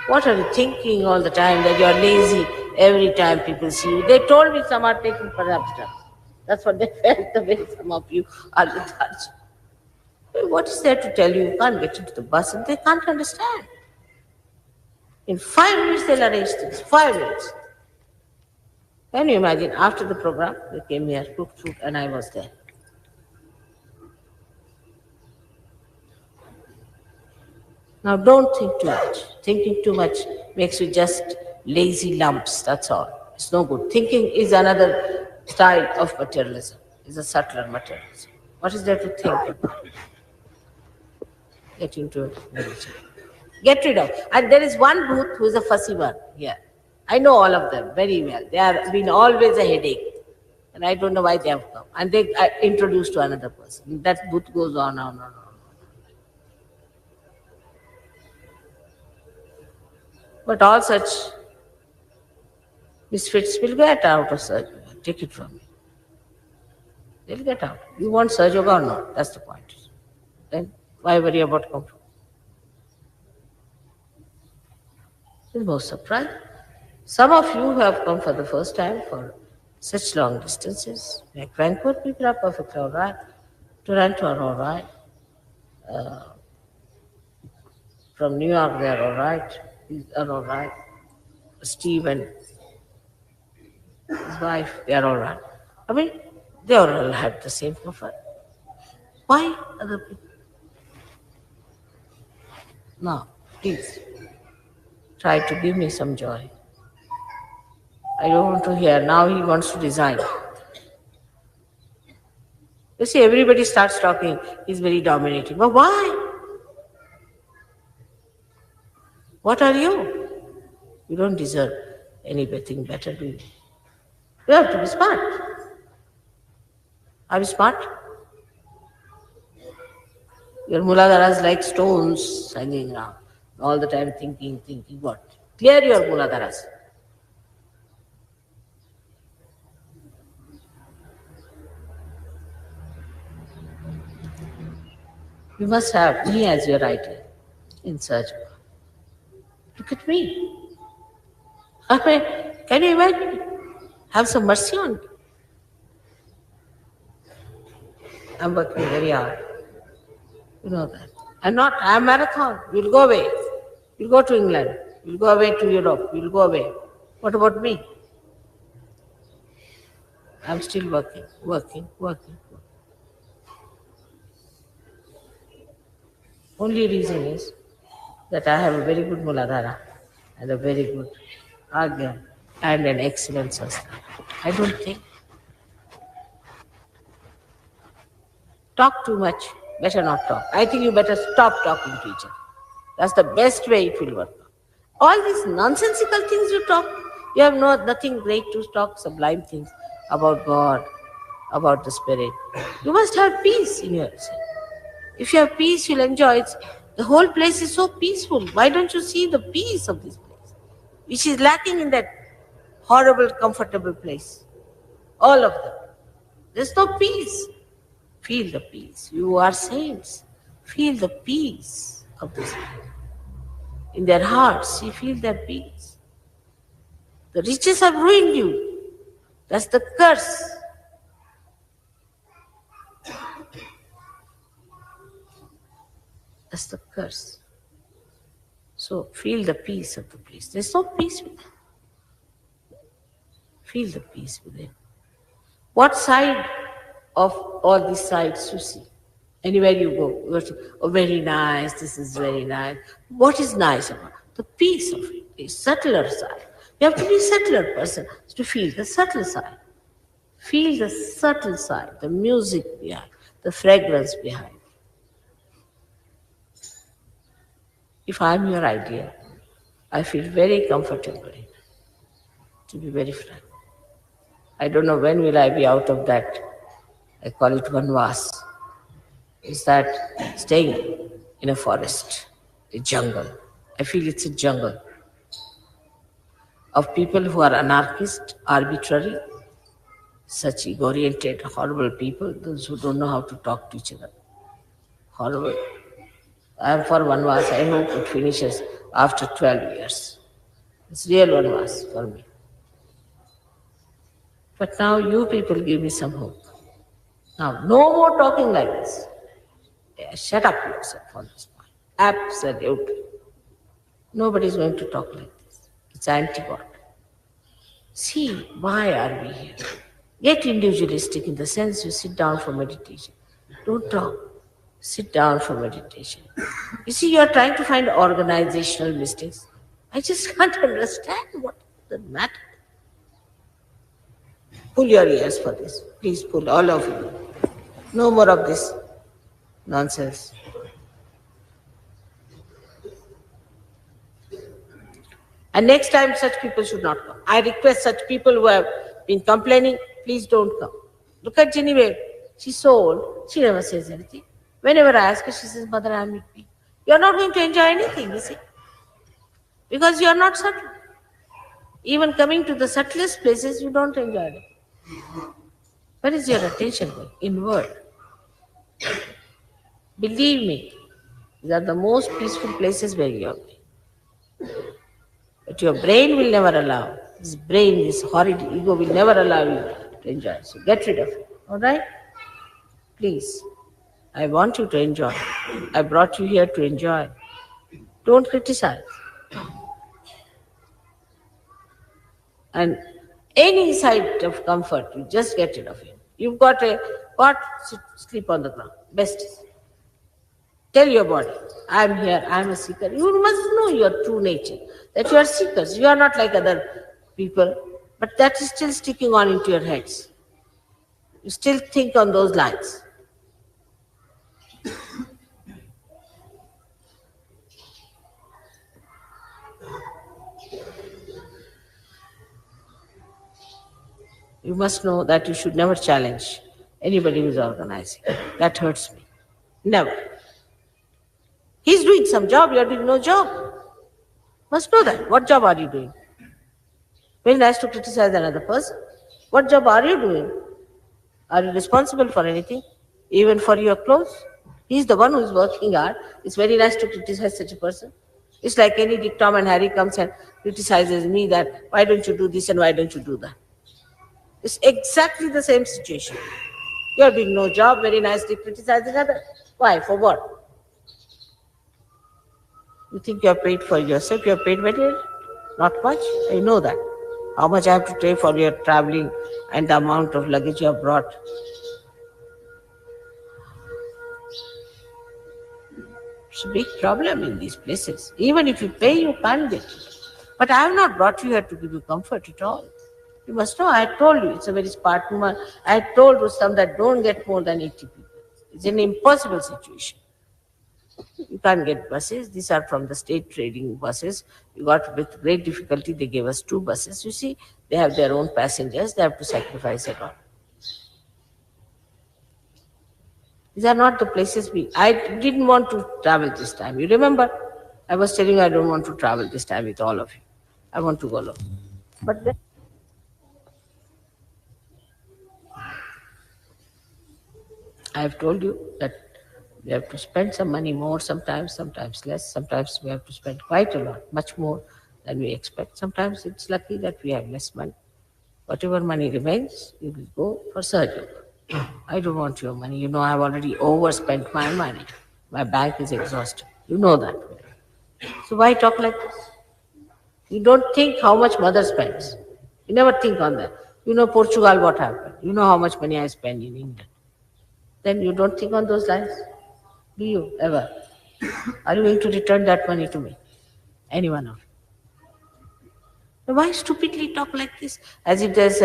Speaker 4: What are you thinking all the time that you are lazy every time people see you? They told me some are taking perhaps drugs. That's what they felt the way some of you are lethargic. What is there to tell you? You can't get into the bus and they can't understand. In 5 minutes they'll arrange things. 5 minutes. Can you imagine? After the program, they came here, cooked food, and I was there. Now don't think too much. Thinking too much makes you just lazy lumps, that's all. It's no good. Thinking is another style of materialism. It's a subtler materialism. What is there to think about? Get into it. Get rid of. And there is one booth who is a fussy one here. I know all of them very well. They have been always a headache. And I don't know why they have come. And they are introduced to another person. That booth goes on. But all such misfits will get out of Sahaja Yoga. Take it from me. They'll get out. You want Sahaja Yoga or not? That's the point. Then why worry about comfort? It's most surprising. Some of you who have come for the first time for such long distances, like Vancouver, people are perfectly all right. Toronto are all right. From New York, they are all right. These are all right. Steve and his wife, they are all right. I mean, they all had the same comfort. Why other people? Now, please, try to give me some joy. I don't want to hear. Now he wants to resign. You see, everybody starts talking. He's very dominating. But why? What are you? You don't deserve anything better, do you? You have to be smart. Are you smart? Your muladharas like stones hanging around. All the time thinking what? Clear your muladharas. You must have me as your writer in Sahaja Yoga. Look at me. I mean, can you imagine? Have some mercy on me. I'm working very hard. You know that. I'm marathon. You'll go away. You'll go to England. You'll go away to Europe. You'll go away. What about me? I'm still working. Only reason is that I have a very good Muladhara and a very good Agya and an excellent Sastra. I don't think. Talk too much, better not talk. I think you better stop talking to each other. That's the best way it will work. All these nonsensical things you talk, you have nothing great to talk, sublime things about God, about the Spirit. You must have peace in yourself. If you have peace, you'll enjoy it. The whole place is so peaceful. Why don't you see the peace of this place, which is lacking in that horrible, comfortable place? All of them. There's no peace. Feel the peace. You are saints. Feel the peace of this place. In their hearts, you feel their peace. The riches have ruined you. That's the curse. That's the curse. So feel the peace of the place. There's no peace within. Feel the peace within. What side of all these sides you see? Anywhere you go, you say, oh, very nice, this is very nice. What is nice about it? The peace of it, the subtler side. You have to be a subtler person to feel the subtle side. Feel the subtle side, the music behind, the fragrance behind. If I'm your idea, I feel very comfortable in it, to be very frank. I don't know when will I be out of that. I call it vanvas. Is that staying in a forest, a jungle. I feel it's a jungle of people who are anarchist, arbitrary, such ego-oriented, horrible people, those who don't know how to talk to each other. Horrible. I am for vanvas. I hope it finishes after 12 years. It's real vanvas for me. But now you people give me some hope. Now, no more talking like this. Yeah, shut up yourself on this point. Absolutely. Nobody is going to talk like this. It's anti-God. See, why are we here? Get individualistic in the sense you sit down for meditation. Don't talk. Sit down for meditation. You see, you are trying to find organizational mistakes. I just can't understand what is the matter. Pull your ears for this. Please pull, all of you. No more of this nonsense. And next time such people should not come. I request such people who have been complaining, please don't come. Look at Jenny Wade. She's so old, she never says anything. Whenever I ask her, she says, Mother, I am with me. You are not going to enjoy anything, you see. Because you are not subtle. Even coming to the subtlest places, you don't enjoy it. Where is your attention going? Inward. Believe me, these are the most peaceful places where you are going. But your brain will never allow. This brain, this horrid ego will never allow you to enjoy. So get rid of it. All right? Please. I want you to enjoy. I brought you here to enjoy. Don't criticize. And any sight of comfort, you just get rid of it. You've got a cot, sleep on the ground. Best is. Tell your body, I am here, I am a seeker. You must know your true nature, that you are seekers. You are not like other people, but that is still sticking on into your heads. You still think on those lines. You must know that you should never challenge anybody who is organizing. That hurts me. Never. He's doing some job, you are doing no job. Must know that. What job are you doing? Very nice to criticize another person. What job are you doing? Are you responsible for anything? Even for your clothes? He's the one who is working hard. It's very nice to criticize such a person. It's like any Dick, Tom and Harry comes and criticizes me that, why don't you do this and why don't you do that? It's exactly the same situation. You are doing no job, very nicely criticizing others. Why? For what? You think you are paid for yourself? You are paid very little? Not much. I know that. How much I have to pay for your traveling and the amount of luggage you have brought. It's a big problem in these places. Even if you pay, you can't get it. But I have not brought you here to give you comfort at all. You must know, I told you, it's a very Spartan one. I told Rustam that don't get more than 80 people. It's an impossible situation. You can't get buses. These are from the state trading buses. We got with great difficulty. They gave us 2 buses. You see, they have their own passengers. They have to sacrifice a lot. These are not the places I didn't want to travel this time. You remember? I was telling you I don't want to travel this time with all of you. I want to go alone. But then, I have told you that we have to spend some money more sometimes less. Sometimes we have to spend quite a lot, much more than we expect. Sometimes it's lucky that we have less money. Whatever money remains, you will go for surgery. I don't want your money. You know, I have already overspent my money. My bank is exhausted. You know that. So why talk like this? You don't think how much mother spends. You never think on that. You know Portugal, what happened. You know how much money I spend in England. Then you don't think on those lines. Do you ever? Are you going to return that money to me? Any one of you? Why stupidly talk like this? As if there's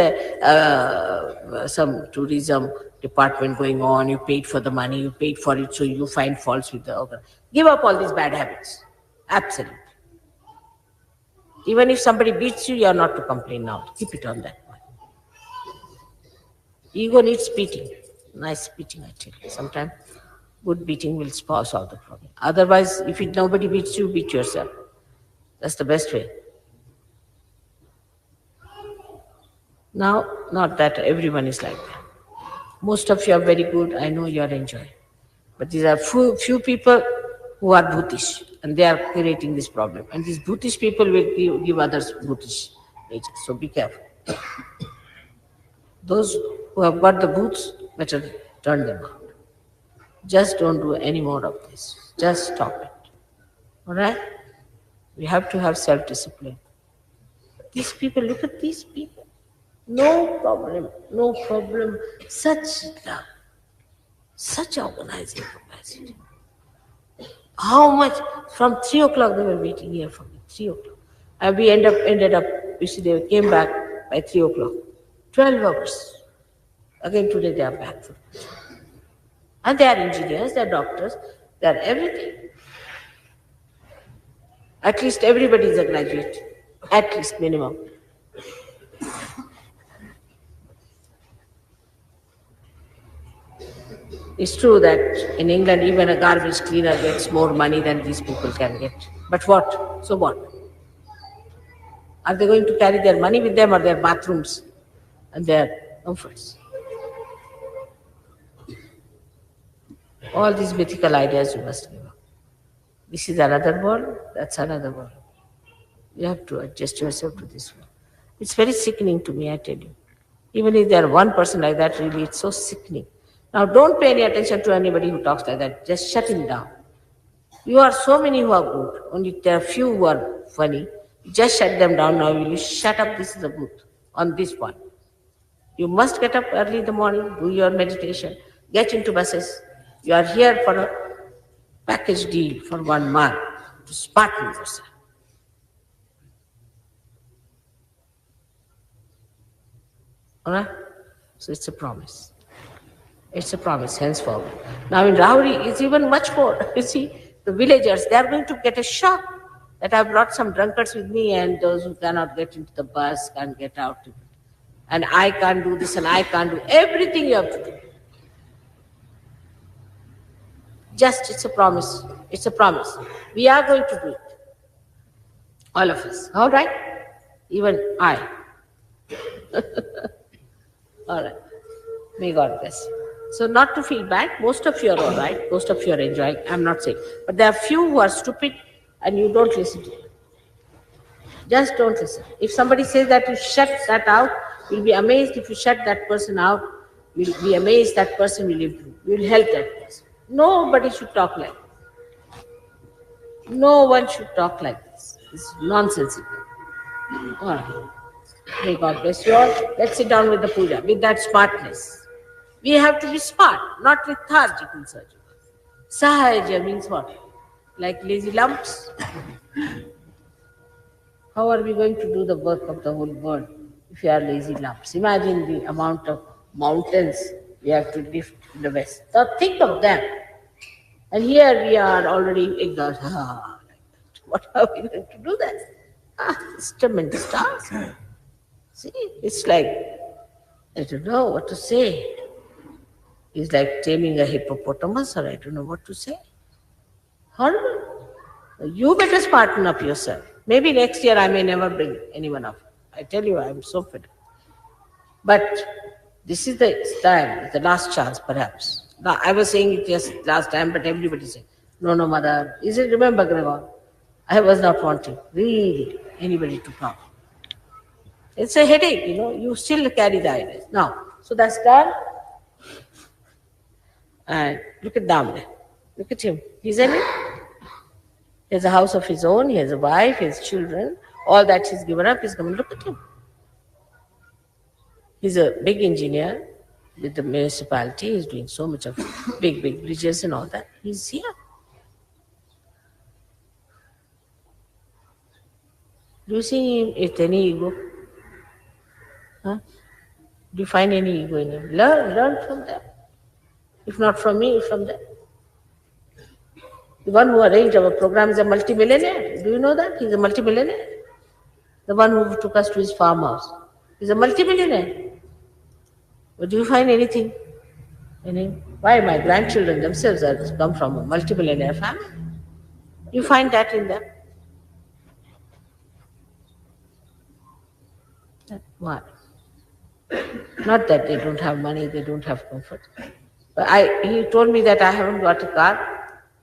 Speaker 4: some tourism department going on, you paid for the money, you paid for it, so you find faults with the organ. Give up all these bad habits. Absolutely. Even if somebody beats you, you are not to complain now. Keep it on that point. Ego needs beating. Nice beating, I tell you. Sometimes good beating will solve the problem. Otherwise, if nobody beats you, beat yourself. That's the best way. Now, not that everyone is like that. Most of you are very good. I know you are enjoying. But these are few people who are bhutish, and they are creating this problem. And these bhutish people will give others bhutish nature. So be careful. Those who have got the boots, better turn them out. Just don't do any more of this. Just stop it. All right? We have to have self-discipline. These people, look at these people. No problem, no problem. Such love, such organizing capacity. How much? From 3 o'clock they were waiting here for me. 3 o'clock. And we ended up. You see, they came back by 3 o'clock. 12 hours. Again today they are back. And they are engineers, they are doctors, they are everything. At least everybody is a graduate. At least minimum. It's true that in England, even a garbage cleaner gets more money than these people can get. But what? So what? Are they going to carry their money with them or their bathrooms and their comforts? All these mythical ideas you must give up. This is another world, that's another world. You have to adjust yourself to this world. It's very sickening to me, I tell you. Even if there are one person like that, really, it's so sickening. Now, don't pay any attention to anybody who talks like that. Just shut him down. You are so many who are good. Only there are few who are funny. Just shut them down now. Will you shut up? This is a booth on this one. You must get up early in the morning, do your meditation, get into buses. You are here for a package deal for 1 month to Spartan yourself. All right? So it's a promise. It's a promise henceforward. Now in Rahuri, it's even much more. You see, the villagers, they are going to get a shock that I brought some drunkards with me and those who cannot get into the bus can't get out. And I can't do this and I can't do everything you have to do. Just, it's a promise. It's a promise. We are going to do it. All of us. All right? Even I. All right. May God bless you. So not to feel bad, most of you are all right, most of you are enjoying, I'm not saying. But there are few who are stupid and you don't listen to them. Just don't listen. If somebody says that you shut that out, you'll be amazed if you shut that person out. We'll be amazed that person will improve. We'll help that person. Nobody should talk like that. No one should talk like this. It's nonsensical. All right. May God bless you all. Let's sit down with the puja, with that smartness. We have to be smart, not lethargic in search of God. Sahaja means what? Like lazy lumps? How are we going to do the work of the whole world if we are lazy lumps? Imagine the amount of mountains we have to lift in the West. Now think of them. And here we are already exhausted. Like that. What are we going to do that? It's tremendous task. See, it's like, I don't know what to say. It's like taming a hippopotamus, or I don't know what to say. Horrible. You better smarten up yourself. Maybe next year I may never bring anyone up. I tell you, I'm so fed up. But this is the time, the last chance perhaps. Now, I was saying it just last time, but everybody said, no, mother. Is it, remember, Gregor? I was not wanting, really, anybody to come. It's a headache, you still carry the ideas. Now, so that's done. And look at Damle. Look at him. He's in it. He has a house of his own, he has a wife, he has children. All that he's given up, he's coming. Look at him. He's a big engineer with the municipality. He's doing so much of big bridges and all that. He's here. Do you see him with any ego? Huh? Do you find any ego in him? Learn from them. If not from me, from them. The one who arranged our program is a multimillionaire. Do you know that? He's a multimillionaire. The one who took us to his farmhouse is a multimillionaire. But do you find anything in him? Why my grandchildren themselves have come from a multimillionaire family? You find that in them? Why? Not that they don't have money, they don't have comfort. But he told me that I haven't got a car.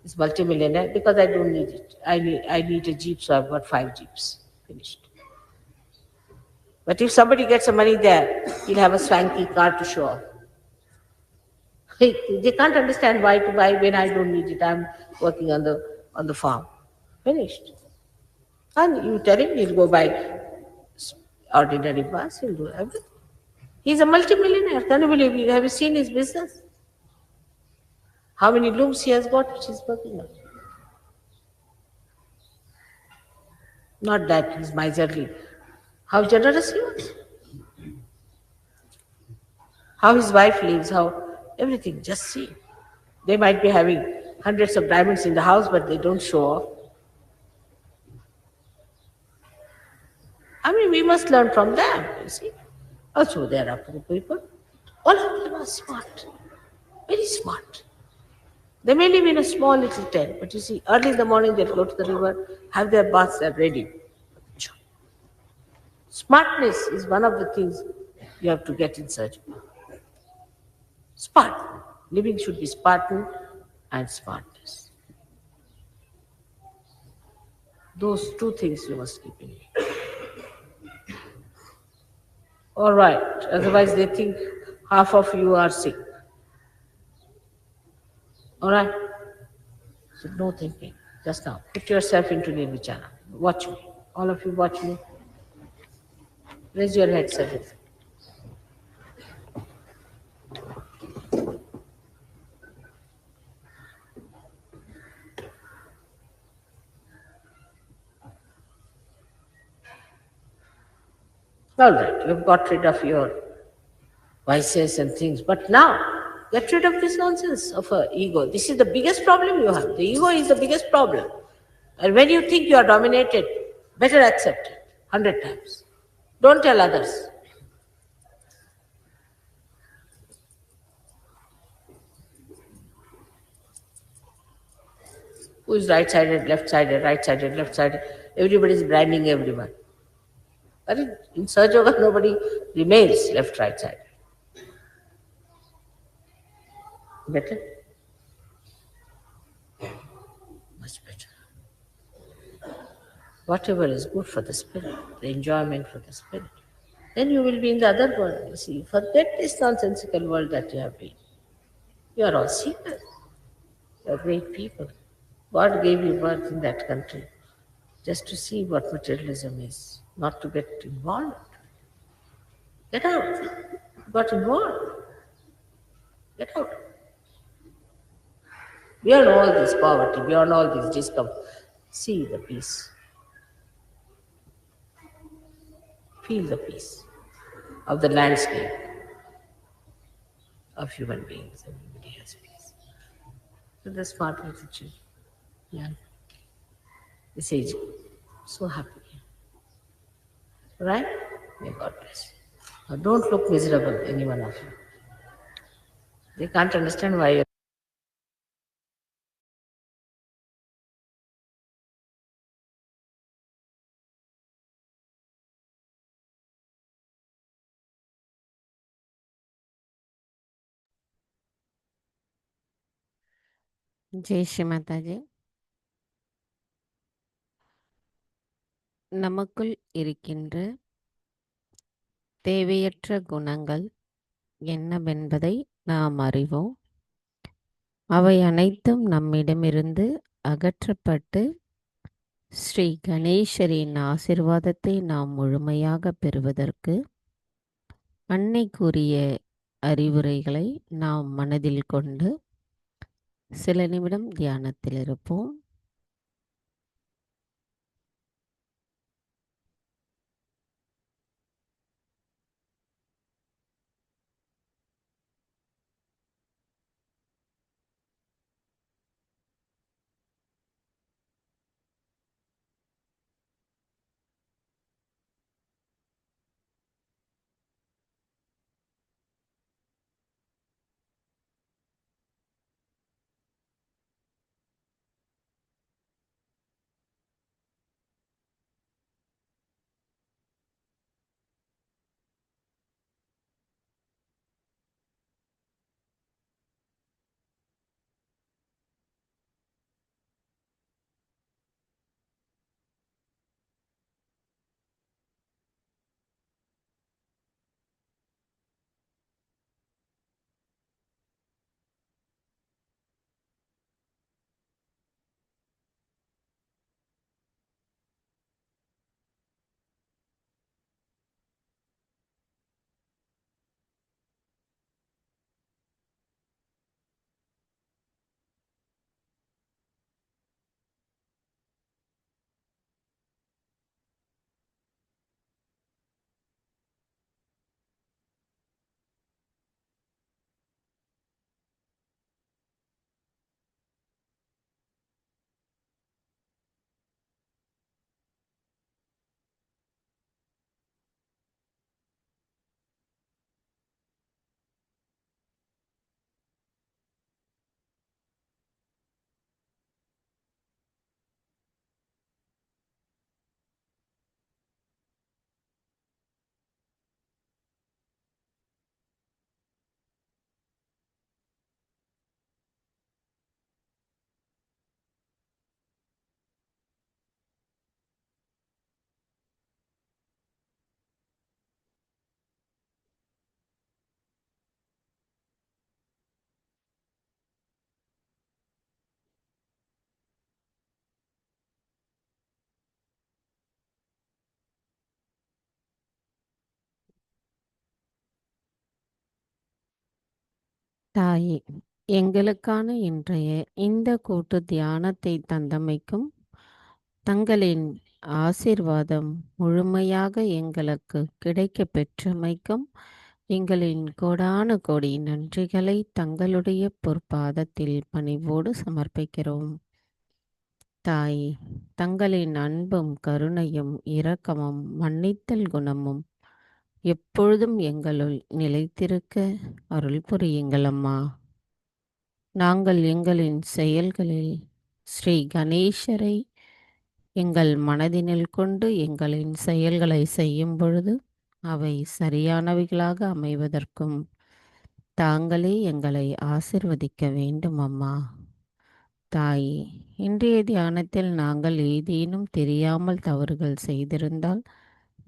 Speaker 4: He's multimillionaire because I don't need it. I need a Jeep, so I've got 5 Jeeps. Finished. But if somebody gets some money there, he'll have a swanky car to show off. They can't understand why to buy when I don't need it. I'm working on the farm. Finished. And you tell him he'll go buy ordinary bus, he'll do everything. He's a multimillionaire. Can you believe it? Have you seen his business? How many looms he has got which he's working on? Not that he's miserly. How generous he was. How his wife lives, how everything, just see. They might be having hundreds of diamonds in the house, but they don't show off. I mean, we must learn from them, you see. Also, there are poor people. All of them are smart, very smart. They may live in a small little tent, but you see, early in the morning they'll go to the river, have their baths, they're ready. Smartness is one of the things you have to get in search of. Spartan. Living should be Spartan and smartness. Those 2 things you must keep in mind. All right, otherwise they think half of you are sick. All right? So no thinking. Just now, put yourself into nirvichara. Watch me. All of you watch me. Raise your heads a bit. All right, you've got rid of your vices and things, but now get rid of this nonsense of ego. This is the biggest problem you have. The ego is the biggest problem. And when you think you are dominated, better accept it 100 times. Don't tell others. Who is right-sided, left-sided, right-sided, left-sided? Everybody is branding everyone. But in Sahaja Yoga, nobody remains left, right-sided. Better? Much better. Whatever is good for the spirit, the enjoyment for the spirit. then you will be in the other world. You see, forget this nonsensical world that you have been. You are all seekers. You are great people. God gave you birth in that country just to see what materialism is, not to get involved. Get out. Got involved. Get out. Beyond all this poverty, beyond all this discomfort, see the peace. Feel the peace of the landscape of human beings. Everybody has peace. So the smart little children, yeah, this age, so happy. Right? May God bless you. Now don't look miserable, any one of you. They can't understand why you're
Speaker 2: Jai Sri Mataji. நமக்குள் இருக்கின்ற தேவையற்ற குணங்கள் என்னவென்பதை நாம் அறிவோம். அவை அனைத்தும் நம்மிடமிருந்து அகற்றப்பட்டு ஸ்ரீ கணேசரின் ஆசிர்வாதத்தை நாம் முழுமையாக பெறுவதற்கு அன்னை கூறிய அறிவுரைகளை நாம் மனதில் கொண்டு சில நிமிடம் தியானத்தில் இருப்போம். தாயே, எங்களுக்கான இன்றைய இந்த கூட்டு தியானத்தை தந்தமைக்கும் தங்களின் ஆசீர்வாதம் முழுமையாக எங்களுக்கு கிடைக்கப் பெற்றமைக்கும் எங்களின் கோடான கோடி நன்றிகளை தங்களுடைய பொற்பாதத்தில் பணிவோடு சமர்ப்பிக்கிறோம். தாயே, தங்களின் அன்பும் கருணையும் இரக்கமும் மன்னித்தல் குணமும் எப்பொழுதும் எங்களுள் நிலைத்திருக்க அருள் புரியுங்கள் அம்மா. நாங்கள் எங்களின் செயல்களில் ஸ்ரீ கணேசரை எங்கள் மனதினில் கொண்டு எங்களின் செயல்களை செய்யும் பொழுது அவை சரியானவைகளாக அமைவதற்கும் தாங்களே எங்களை ஆசிர்வதிக்க வேண்டும் அம்மா. தாயே, இன்றைய தியானத்தில் நாங்கள் ஏதேனும் தெரியாமல் தவறுகள் செய்திருந்தால்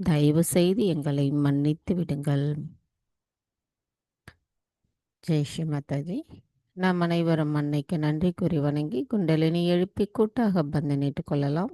Speaker 2: தயவு செய்து எங்களை மன்னித்து விடுங்கள். ஜெய் ஸ்ரீ மாதாஜி. நாம் அனைவரும் அன்னைக்கு நன்றி கூறி வணங்கி குண்டலினி எழுப்பி கூட்டாக பந்தனிட்டுக் கொள்ளலாம்.